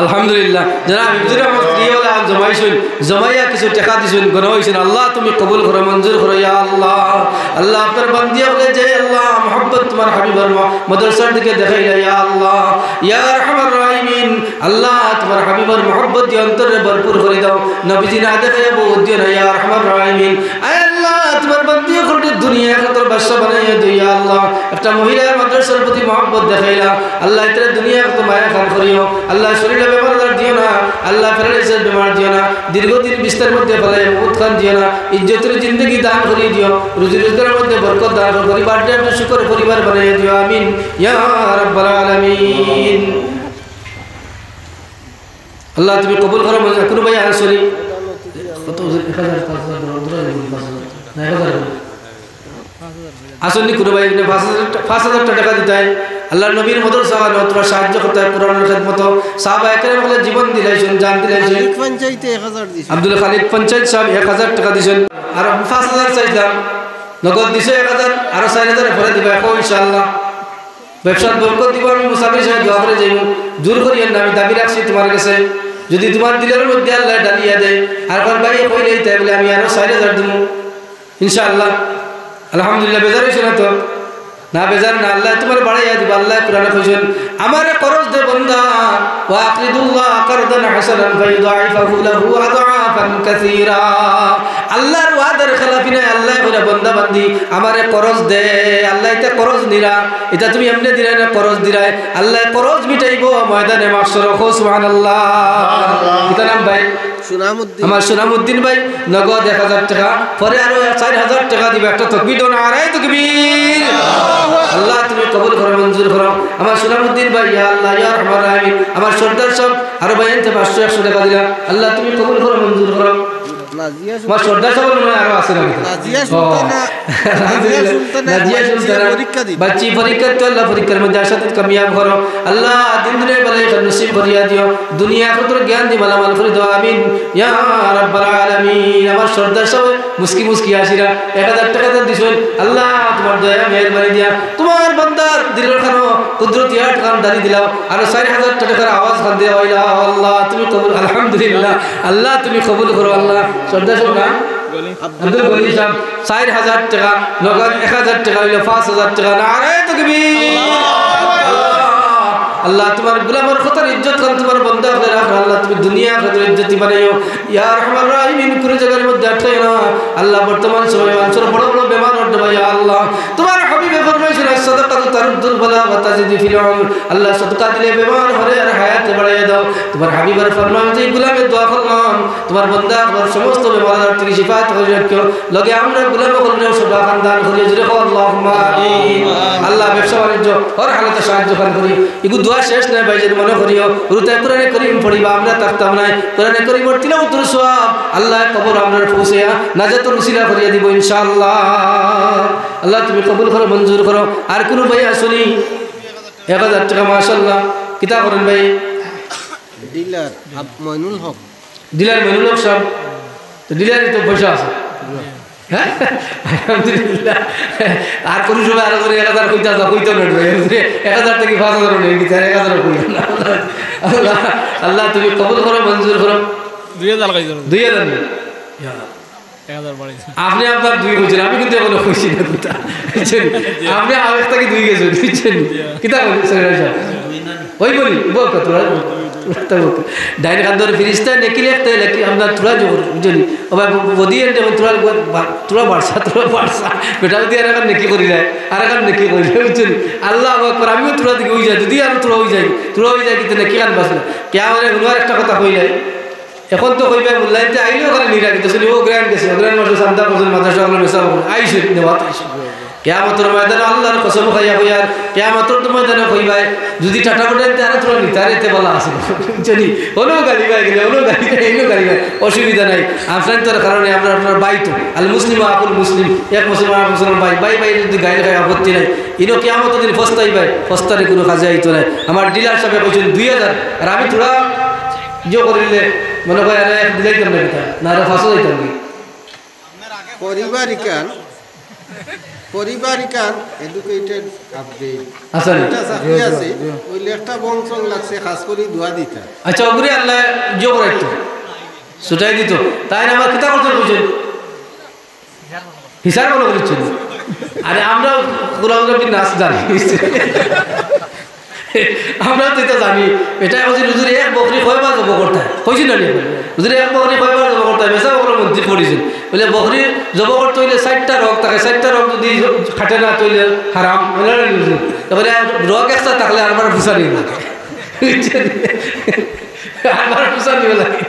আলহামদুলিল্লাহ যারা হিফজুর রহমান স্ত্রী ওলা জমাইছেন জমাইয়া কিছু টাকা দিছেন গনা হইছেন আল্লাহ তুমি কবুল করো মঞ্জুর করো ইয়া আল্লাহ আল্লাহ আপনার বান্দিয়া বলে যে আল্লাহ মোহাম্মদ তোমার হাবিবের মাদ্রাসার দিকে দেখাইলা ইয়া আল্লাহ ইয়া আরহামার রাহিমিন আল্লাহ তোমার হাবিবের মোহাম্মত দিয়ে অন্তরে ভরপুর করে দাও নবীজি না দেখাইয়া বহুত দিও না ইয়া আরহামার রাহিমিন আয় আল্লাহ তোমার বান্দিয়া করে দুনিয়া খাতর বাদশা বানাইয়া দিও ইয়া আল্লাহ একটা মহিলার মাদ্রাসার প্রতি মোহাম্মত দেখাইলা আল্লাহ এটা দুনিয়া খাতর মায়া খান করিও আল্লাহ শরীরে বেমার দিও না আল্লাহ প্যারালাইসিস বেমার দিও না দীর্ঘদিন বিস্তার মধ্যে ফেলাই মৌত খান দিও না ইজ্জতের জিন্দগি দান করিয়ে দিও রুজি রোজগারের মধ্যে বরকত দান করো পরিবারটা আপনি শুকর পরিবার বানাইয়া দিও আমিন ইয়া রাব্বাল আলামিন আল্লাহ তুমি কবুল করো কোনো ভাই আসরি কত 1000 5000 আসলে কোনো ভাই 5000 টাকা দিতে হয় আল্লাহর নবীর মাদ্রাসা নতুন সাহায্য করতে হয় কোরআনের খেদমত সাহাবা একরাম বলে জীবন দিলাইছেন জান দিলাইছেন পঞ্চায়েতে 1000 দিছেন আব্দুল খালিক পঞ্চায়েত সাহেব 1000 টাকা দিছেন আর 5000 চাইলাম নগদ দিছে 1000 আর 4000 পরে দিবা ইনশাআল্লাহ ব্যবসার বরকত দিব আমি মুসাফির সাহেব দোয়া করে যাইব জোর করিয়েন না আমি দাবি রাখছি তোমার কাছে যদি তোমার দিলের মধ্যে আল্লাহ ডালিয়া দেয় আর কোন ভাই কইলেই তাই বলে আমি আরো 4000 দিব ইনশাআল্লাহ আলহামদুলিল্লাহ বেজার হইছে না তো না বেজার না আল্লাহ তোমার বাড়াইয়া দিব আল্লাহ কোরআনে কইছেন আমারে করজ দে বান্দা ওয়া আকিদুল্লাহ করদান হাসানান ফায়ুদাইফাহু লাহু আযআফান কাসীরা আল্লাহর ওয়াদার খেলাফি নাই আল্লাহ কইরা বান্দা বান্দি আমারে করজ দে আল্লাহ এটা করজ নিরা এটা তুমি এমনি দিরা না করজ দিরাই আল্লাহ করজ মিটাইবো ময়দানে মাহশর সুবহানাল্লাহ এটা নাম ভাই সুনামউদ্দিন আমার সুনামউদ্দিন ভাই নগদ 1000 টাকা পরে আরো 4000 টাকা দিবে একটা তাকবীর দাও না আরে তাকবীর আল্লাহ তুমি কবুল করো মঞ্জুর করো আমার সুনামউদ্দিন ভাই ইয়া আল্লাহ ইয়া রহমান রহিম আমার সর্দার সব আরো ভাই এনতে 500 100 টাকা দিলা আল্লাহ তুমি কবুল করো মঞ্জুর করো আমার সর্দার সব মনে আরো আছে নাকি নাজিয়া সুলতানা পরীক্ষা দি বাচ্চি পরীক্ষা তো আল্লাহ পরীক্ষার মধ্যে আশাতে কামিয়াব করো আল্লাহ দিন দিনে বলে নসিব করিয়া দিও দুনিয়া আখিরাতের জ্ঞান দি মালামাল করে দাও আমিন ইয়া রাব্বাল আলামিন আমার সর্দার সব মুস্কি মুস্কি আসিরা 1000 টাকা দিছেন আল্লাহ তোমার দয়া মেহেরবানি দিয়া তোমার বান্দার দিলের খানো কুদরতি হাত খান দানি দিলাও আর 4000 টাকার আওয়াজ খান দেওয়া হইলা আল্লাহ তুমি কবুল আলহামদুলিল্লাহ আল্লাহ তুমি কবুল করো আল্লাহ সর্দার সব না আব্দুল গনি সাহেব 4000 টাকা নগদ 1000 টাকা হইলো 5000 টাকা নারে তাকবীর আল্লাহ তোমার গোলামের খতর ইজ্জত খান তোমার বান্দা হয়ে রাখো আল্লাহ তুমি দুনিয়া খাতর ইজ্জতি বানাইও ইয়া রহমান রহিম কোন জায়গার মধ্যে আটকাই না আল্লাহ বর্তমান সময়ে মানুষের বড় বড় বেমার হতে ভাই আল্লাহ তোমার হাবিবে ফরমাইছেন সাদাকাতু তারুদ্দুল বালা ওয়া তাজিদ ফিল উমর। আল্লাহ সদকা দিলে বেমার হলে আর হায়াত বাড়িয়ে দাও। তোমার হাবিবের ফরমান যে গোলামের দোয়া করলাম, তোমার বান্দা তোমার সমস্ত বেমার থেকে শিফাত করে রাখো। লগে আমরা গোলাম করলেও সদা খানদান করি জুরে আল্লাহুম্মা আমিন। আল্লাহ ব্যবসা বাণিজ্য হর হালতে সাহায্য করি। এগু দোয়া শেষ নাই ভাই, যদি মনে করিও রুতে কোরআনে করিম পড়িবা, আমরা থাকতাম নাই। কোরআনে করিম তিলাওয়াতুর সওয়াব আল্লাহ কবর আমরা পৌঁছায়া নাজাতুল উসিলা করিয়া দিব ইনশাআল্লাহ। আল্লাহ তুমি কবুল করো, মঞ্জুর করো। আর কোন ভাই আসুনি 1000 টাকা মাশাআল্লাহ কিতা করেন ভাই? ডিলার মইনুল হক। ডিলার মইনুল হক সাহেব, তো ডিলারই তো পয়সা আছে। হ্যাঁ আলহামদুলিল্লাহ। আর কোন সময় আরো করে 1000 কইতা যা কইতো না 1000 থেকে 5000 নেই কি 1000 কই না। আল্লাহ আল্লাহ তুমি কবুল করো, মঞ্জুর করো। 2000 লাগাই দেন। 2000 1000 বাড়াইছে। আপনি আপনার 2 কইছেন, আমি কিন্তু এখনো কইছি না কিতা বুঝছেন। আপনি আরেক থেকে 2 গেছেন বুঝছেন কিতা কইছেন স্যার ওই বলি বল কত ডাইন কান্দর ফিরিস্তা নেকি লিখতে লেকি আমরা তোরা জোর বুঝলি ওবা বদি এন্ড তোরা বাড়সা বেটা যদি আর নেকি করি যায় আর নেকি করি বুঝলি আল্লাহ আকবার। আমিও তোরা দিকে হই যায়, যদি আর তোরা হই যায় কিন্তু নেকি কান বাসনা কে আমাদের গুনার একটা কথা কই যায়। এখন তো কইবে মূল্যায়নতে আইলেও খালি নিরা কিন্তু ও গ্র্যান্ড গেছে, গ্র্যান্ড মাসে সান্তা করছেন মাদ্রাসা হলো মেসা আইসে নেওয়াত আইসে কিয়ামতের ময়দানে আল্লাহর কসম খাইয়া কইয়ার কিয়ামতের ময়দানে কইবাই যদি টাটা বটাইতে আর তোরা নিতারেতে বলা আছে বুঝলি হলো গালি ভাই গেলে হলো গালি এইলো গালি ভাই অসুবিধা নাই। আপনার কারণে আমরা আপনার বাই তো আল মুসলিম আপুল মুসলিম এক মুসলমান মুসলমান বাই যদি গাইলে খাই আপত্তি নাই। ইনো কিয়ামতের দিন ফস্তাই ভাই ফস্তারে কোনো কাজে আইতো নাই। আমার ডিলার সাহেব কইছেন 2000 আর আমি তোরা ইয়ে করিলে মনে হয় আরে দিলাইতাম না কিতা না আরে ফাঁসো যাইতাম কি পরিবারিকান এডুকেটেড আপডেট আসলে এটা চাকরি আছে ওই লেখটা বংশং লাগছে খাস করে দোয়া দিতা। আচ্ছা ওগুলি আল্লাহ ইয়ে করাইতো ছুটাই দিত তাই আমার কিতা করতে বুঝছেন হিসাব মনে করছেন। আরে আমরা গোলাম নাচ জানি আমরা তো এটা জানি এটা হুজুর এক বকরি কয়বার জব করতে হয় কইছি না হুজুর এক বকরি কয়বার জব করতে হয় মেসা বকরের মধ্যে পড়েছেন বলে বকরি জব করতে হইলে 60টা রোগ থাকে 60টা রোগ যদি খাটে না তৈলে হারাম তাহলে রোগ একটা থাকলে আরবার ফুসা নিয়ে লাগে আরবার ফুসা নিয়ে লাগে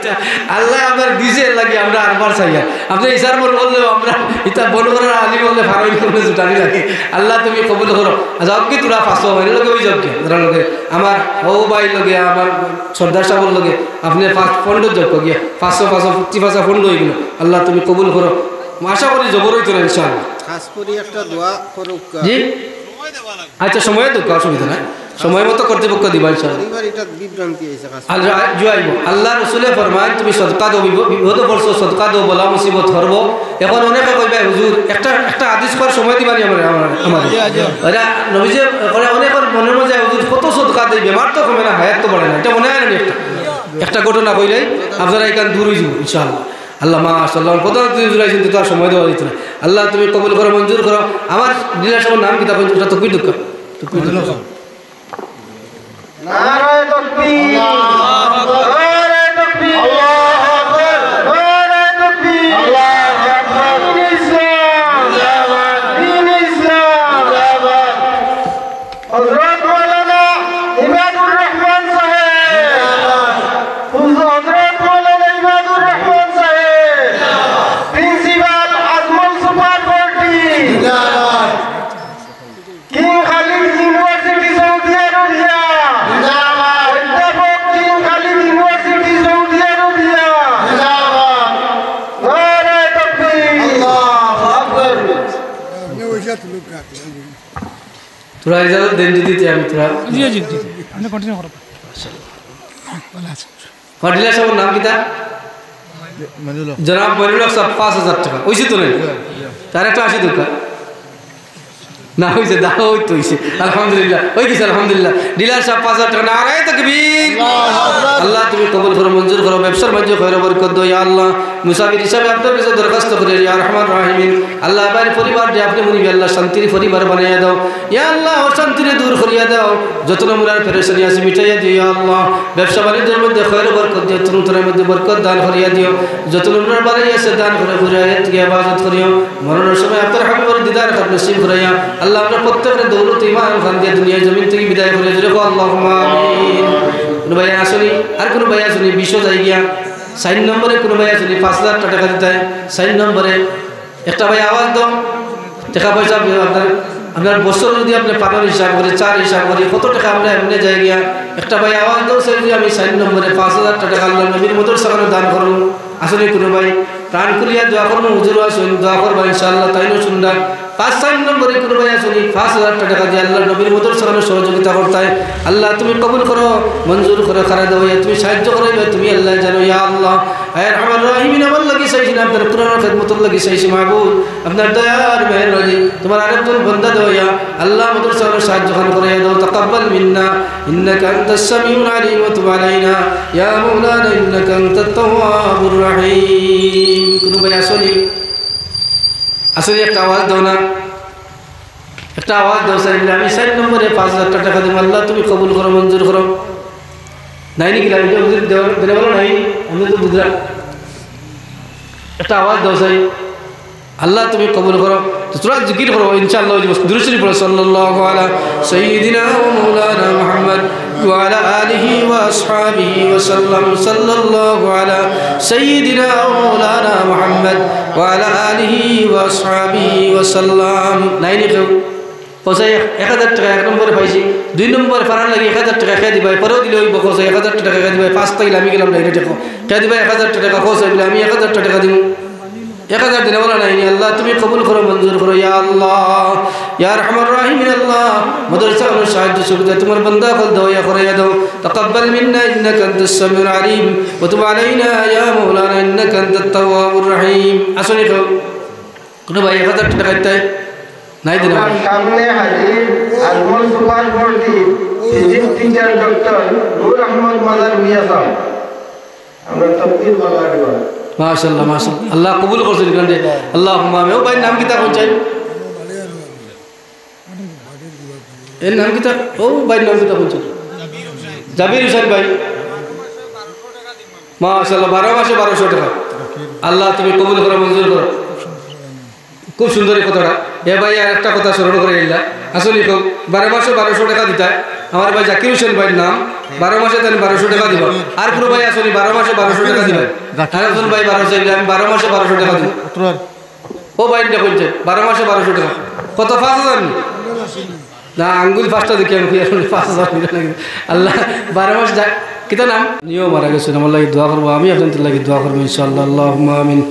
আল্লাহ আপনার দিছে লাগে আমরা আরবার চাইয়া আপনার ইশার বল বললেও আমরা এটা বল করার আলি বললে ফারাই করলে জুটানি লাগে। আল্লাহ তুমি কবুল করো। যাও কি তোরা 500 ভাই লগে ওই যাও কি তোরা লগে আমার ও ভাই লগে আমার সর্দার সাহেবের লগে আপনি 5 পন্ড যোগ গিয়া 500 পন্ড হয়ে গেল। আল্লাহ তুমি কবুল করো। আশা করি জবরই তোরা ইনশাআল্লাহ খাস করে একটা দোয়া করো জি আচ্ছা সময় তো অসুবিধা নাই সময় মতো কর্তৃপক্ষ দিবা ইনশাআল্লাহ। আল্লাহ রসুলে ফরমান তুমি সদকা দো বিপদ পড়ছো সদকা দো বলা মুসিবত হরব। এখন অনেকে কইবা হুজুর একটা আদেশ করার সময় দিবানি আমার নবীজে অনেকের মনের মধ্যে হুজুর কত সদকা দেয় বেমার তো কমে না হায়াত তো বাড়ে না এটা মনে হয় না একটা ঘটনা কইলেই আপনারা এখান দূর হয়ে যাব ইনশাআল্লাহ। আল্লাহ মাশাআল্লাহ কত জুড়াইছেন তো আর সময় দেওয়া দিত না। আল্লাহ তুমি কবুল করো মঞ্জুর করো। আমার ডিলার সাহেবের নাম কিতা কইছো এটা তো কই দুঃখ নারায়ে তাকবীর নারায়ে তাকবীর আল্লাহু আকবার নারায়ে তাকবীর আল্লাহু আকবার ইসলাম জিন্দাবাদ ইসলাম জিন্দাবাদ হযরত মাওলানা ইমাদুর রহমান সাহেব হযরত মাওলানা ইমাদুর রহমান সাহেব প্রিন্সিপাল আজমল সুপার কোর্টি জিন্দাবাদ king Khalid university Saudi Arabia তোরা ইজাজত দেন যদি আমি তোরা জি জি জি আপনি কন্টিনিউ করো ভালো আছে। ডিলার সাহেবের নাম কিতা জনাব মনিরুল হক সাহেব 5000 টাকা ওইছে তো নাই তার একটা 80 টাকা না হইছে দাও ওই তো হইছে আলহামদুলিল্লাহ ওই গেছে আলহামদুলিল্লাহ ডিলার সাহেব 5000 টাকা নারায়ে তাকবীর। আল্লাহ তুমি কবুল করো মঞ্জুর করো ব্যবসার মাঝে খয়র বরকত দাও ইয়া আল্লাহ। মুসাফির হিসাবে আপনার কাছে দরখাস্ত করি ইয়া রহমান রাহিমিন আল্লাহ বাড়ির পরিবার যে আপনি মুনিবি আল্লাহ শান্তির পরিবার বানাইয়া দাও ইয়া আল্লাহ অশান্তিরে দূর করিয়া দাও যত নমুনার পেরেশানি আছে মিটাইয়া দিও ইয়া আল্লাহ ব্যবসা বাণিজ্যের মধ্যে খয়র বরকত দিও তরুণের মধ্যে বরকত দান করিয়া দিও যত নমুনার বাড়ি আছে দান করে ঘুরে থেকে ইবাদত করিও মরণের সময় আপনার হাবিবের দিদার খাত নসিব করাইয়া আল্লাহ আমরা প্রত্যেকের দৌলত ঈমান খান দিয়ে দুনিয়া জমিন থেকে বিদায় করে জোরে কো আল্লাহুম্মা আমিন কোন ভাই আসুনি আর কোন ভাই আসুনি বিশ্ব যাই গিয়া 4 নম্বরে কোন ভাই আসুনি 5000 টাকা দিতে 4 নম্বরে একটা ভাই আওয়াজ দাও টাকা পয়সা আপনার বছর যদি আপনি পাবেন হিসাব করে 4 হিসাব করে কত টাকা আমরা এমনি যাই গিয়া একটা ভাই আওয়াজ দাও সেই যে আমি 4 নম্বরে 5000 টাকা আল্লাহ নবীর মতর সামনে দান করুন আসলে কোন ভাই প্রাণ খুলিয়া দোয়া করুন হুজুর আসুন দোয়া করবা ইনশাআল্লাহ তাইনো শুনবা 5 নম্বরে কোন ভাই আসুনি 5000 টাকা দিয়ে আল্লাহ নবীর মতর সামনে সহযোগিতা করতে আল্লাহ তুমি কবুল করো মঞ্জুর করো খারা দাও তুমি সাহায্য করো তুমি আল্লাহ জানো ইয়া আল্লাহ আয় রহমান রহিমিন আমার লাগি চাইছি না আপনার কোরআনের খিদমতের লাগি চাইছি মাহবুব আপনার দয়ার মেহেরবানি তোমার আরেকজন বান্দা দাও ইয়া আল্লাহ মতর সামনে সাহায্য খান করে দাও তাকাব্বাল মিন্না ইন্নাকা আনতাস সামিউল আলিম ওয়া তুব আলাইনা ইয়া মাওলানা ইন্নাকা আনতাত তাওয়াবুর রহিম কোন ভাই আসুনি আসলে একটা আওয়াজ দাও না একটা আওয়াজ দাও চাইলে আমি 4 নম্বরে 5000 টাকা দিব আল্লাহ তুমি কবুল করো মঞ্জুর করো নাই নাকি আমি তো বুঝতে দেওয়া বলো নাই আমি তো বুঝলাম একটা আওয়াজ দাও চাই আল্লাহ তুমি কবুল করো তো তোরা জিকির করো ইনশাআল্লাহ দুরূদ শরীফ পড়ো সাল্লাল্লাহু আলা সাইয়্যিদিনা ওয়া মাওলানা মুহাম্মদ ওয়া আলা আলিহি ওয়া আসহাবিহি ওয়া সাল্লাম সাল্লাল্লাহু আলা সাইয়্যিদিনা ওয়া মাওলানা মুহাম্মদ ওয়া আলা আলিহি ওয়া আসহাবিহি ওয়া সাল্লাম নাই নি কেউ পয়সা 1000 টাকা 1 নম্বরে পাইছি 2 নম্বরে ফারান লাগি 1000 টাকা খেয়ে দিবাই পরেও দিলে ওই বকস 1000 টাকা খেয়ে দিবাই 5 টাকা আমি গেলাম ডাইরেক্ট দেখো খেয়ে দিবাই 1000 টাকা খরচ হইলে আমি 1000 টাকা দিব 1000 দিনে বলা নাই আল্লাহ তুমি কবুল করো মঞ্জুর করো ইয়া আল্লাহ ইয়া রহমান রহিম আল্লাহ মাদ্রাসা ও সাহায্য সুবিধা তোমার বান্দা কল দাও ইয়া করে দাও তাকাব্বাল মিন্না ইন্নাকা আনতাস সামিউল আলিম ওয়া তুব আলাইনা ইয়া মাওলানা ইন্নাকা আনতাত তাওয়াবুর রহিম আসলে কোন ভাই 1000 টাকা দিতে নাই দিন সামনে হাজির আলমল সুপার বর্দি ফিজিক্স টিচার ডক্টর নূর আহমদ মাদার মিয়া সাহেব আমরা তাফসীর বলা দিব মাশাআল্লাহ মাশাআল্লাহ আল্লাহ কবুল করছেন কারণে আল্লাহুম্মা আমিন ও ভাই নাম কি তা কোন চাই এর নাম কি তা ও ভাই নাম কি তা কোন চাই জাবির হোসেন ভাই মাশাআল্লাহ 12 মাসে 1200 টাকা আল্লাহ তুমি কবুল করো মঞ্জুর করো খুব সুন্দর এই কথাটা এ ভাই আর একটা কথা স্মরণ করে এলা আসলে 12 মাসে 1200 টাকা দিতা আমার ভাই জাকির হোসেন ভাইয়ের নাম 12 মাসে তাহলে 1200 টাকা দিব আর কোনো ভাই আসলে 12 মাসে 1200 টাকা দিবেন আরেকজন ভাই 1200 চাইলে আমি 12 মাসে 1200 টাকা দিব ও ভাইটা বলছে 12 মাসে 1200 টাকা কত 5000 না আঙ্গুল পাঁচটা দেখি আমি 5000 মিলে নাকি আল্লাহ 12 মাস কিতা নাম নিও মারা গেছে আমার লাগি দোয়া করব আমি আপনাদের লাগি দোয়া করব ইনশাআল্লাহ আল্লাহুম্মা আমিন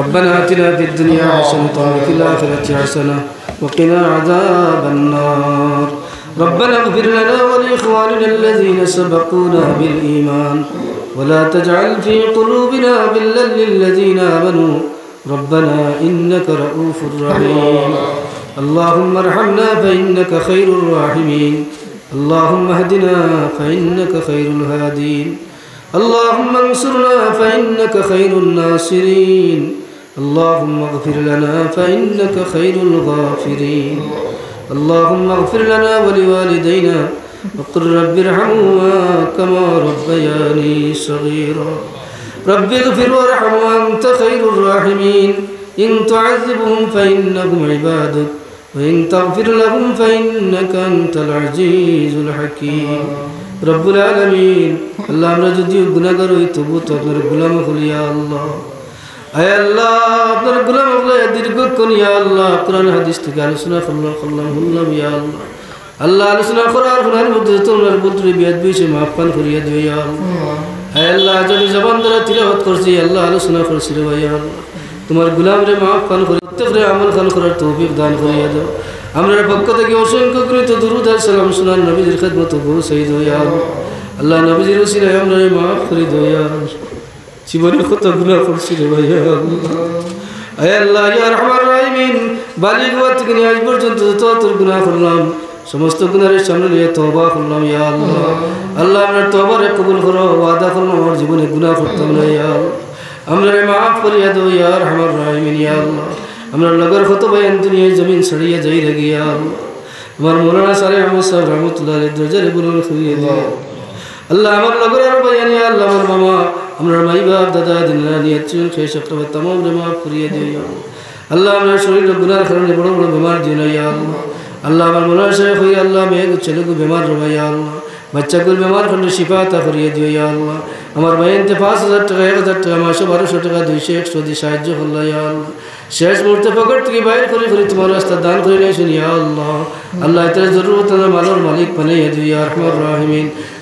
ربنا آتنا في الدنيا حسنة وفي الآخرة حسنة وقنا عذاب النار ربنا اغفر لنا ولإخواننا الذين سبقونا بالإيمان ولا تجعل في قلوبنا غلا للذين آمنوا ربنا إنك رؤوف رحيم اللهم ارحمنا فإنك خير الراحمين اللهم اهدنا فإنك خير الهادين اللهم انصرنا فإنك خير الناصرين اللهم اغفر لنا فإنك خير الغافرين اللهم اغفر لنا ولوالدينا وقل رب ارحمهما كما ربياني صغيرا رب اغفر وارحم وأنت خير الراحمين إن تعذبهم فإنهم عبادك وإن تغفر لهم فإنك أنت العزيز الحكيم رب العالمين الله আমরা যদি গুনাহগার হই তবু তো আপনার গোলাম হই ইয়া আল্লাহ আয় আল্লাহ আপনার গোলাম হই দীর্ঘক্ষণ ইয়া আল্লাহ কোরআন হাদিস থেকে আলোচনা করলাম ইয়া আল্লাহ আল্লাহ আলোচনা করার গুনাহের মধ্যে তোমার বলতে বিয়াদ বিছে মাফ পান করিয়া দিও ইয়া আল্লাহ আয় আল্লাহ যদি জবান দ্বারা তিলাওয়াত করছি আল্লাহ আলোচনা করছি রে ইয়া আল্লাহ তোমার গোলামরে মাফ পান করে প্রত্যেকরে আমল খান করার তৌফিক দান করিয়া দাও আমরা পক্ষ থেকে অসংখ্য কৃত দুরূদ আর সালাম শুনান নবীর খিদমতে পৌঁছাই দাও ইয়া আল্লাহ নবীর ওসিলায় আমরা মাফ করে দাও ইয়া জীবনে কত গুনাহ করছি রে ভাই আয় আল্লাহ ইয়া রহমান রহিম বালিগ ওয়াত থেকে আজ পর্যন্ত যত গুনাহ করলাম সমস্ত গুনাহের সামনে নিয়ে তওবা করলাম ইয়া আল্লাহ আল্লাহ আমরা তওবারে কবুল করো ওয়াদা করলাম আমার জীবনে গুনাহ করতাম না ইয়া আমরা মাফ করিয়া দো ইয়া আরহামার রাহিমিন ইয়া আল্লাহ আমরা লগর কত বয়ান দুনিয়া জমিন ছড়িয়ে যাই রে গিয়া আল্লাহ আমার মৌলানা সারে আহমদ সাহেব রহমতুল্লাহ দরজারে বুলুন খুইয়ে দিও আল্লাহ আমার লগর আর বয়ান ইয়া আল্লাহ আমার মামা আমরা মাই বাপ দাদা দিনরা নিয়ে চুল খেয়ে চক্রবর্তী তামাম রে মাফ করিয়ে দিও আল্লাহ আমরা শরীর গুনার কারণে বড় বড় বেমার দিও না ইয়া আল্লাহ আল্লাহ আমার মৌলানা সাহেব হই আল্লাহ মেয়ে ছেলে কো বেমার রবা ইয়া আল্লাহ बच्चा कुल बीमार खंड शिफा अता फरिए दियो या अल्लाह हमार बहन ते 5000 টাকা 1000 টাকা माशा 1200 টাকা 200 100 दी সাহায্য করলা या अल्लाह शेष मुर्ते पकड़ के बाहर करी करी तुम्हारा रास्ता दान करे नहीं सुन या अल्लाह अल्लाह तेरे जरूरत है मालोर मालिक बने दियो या रहमान रहीम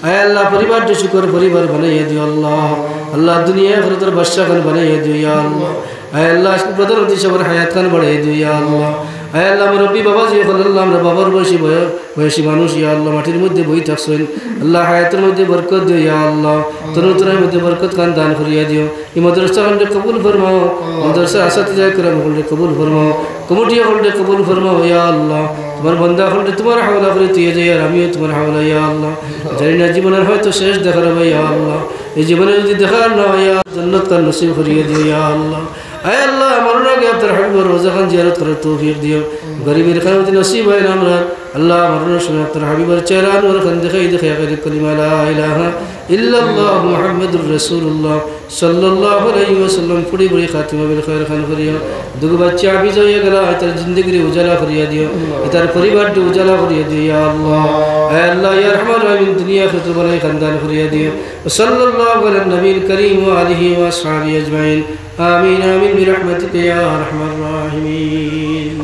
आय अल्लाह परिवार जो शुक्र परिवार बने दियो अल्लाह अल्लाह दुनिया आखिरत बादशाह खान बने दियो या अल्लाह आय अल्लाह इसको बदर होती सबर हयात खान बढ़े दियो या अल्लाह आय अल्लाह मुरब्बी बाबा जी अल्लाह हमरा बाबर বয়সী মানুষ ইয়া আল্লাহ মাটির মধ্যে বই থাকছেন আল্লাহ হায়াতের মধ্যে বরকত দিও ইয়া আল্লাহ তনুতরার মধ্যে বরকত খান দান করিয়া দিও এই মাদ্রাসা খানকে কবুল ফরমাও মাদ্রাসা আসাতিজা کرام খানকে কবুল ফরমাও কমিটিয়া খানকে কবুল ফরমাও ইয়া আল্লাহ তোমার বান্দা খানকে তোমার হাওলা করে দিয়ে যায় আর আমিও তোমার হাওলা ইয়া আল্লাহ জানি না জীবনের হয়তো শেষ দেখার হবে ইয়া আল্লাহ এই জীবনে যদি দেখার না হয় জান্নাত का नसीब करिए दियो या अल्लाह आय अल्लाह मरना के अब्दुल हबीब रोज़ा खान ज़ियारत करे तौफीक दियो गरीबी रखना नसीब है नाम अल्लाह मरना सुना अब्दुल हबीब चेहरा नूर खान दिखाई दिखाया करे कलिमा ला इलाहा इल्लल्लाह मुहम्मदुर रसूलुल्लाह सल्लल्लाहु अलैहि वसल्लम पूरी बड़ी खातिमा बिल खैर खान करियो दुग बच्चा भी जो ये गला इतर जिंदगी उजाला करिया दियो इतर परिवार जो उजाला करिया दियो या अल्लाह ऐ अल्लाह या रहमान रहीम दुनिया खित भलाई खानदान करिया दियो सल्लल्लाहु अलैहि नबील करीम व आलिहि व अस्हाबिहि अजमाइन आमीन आमीन बिरहमतिका या अरहमर राहिमीन।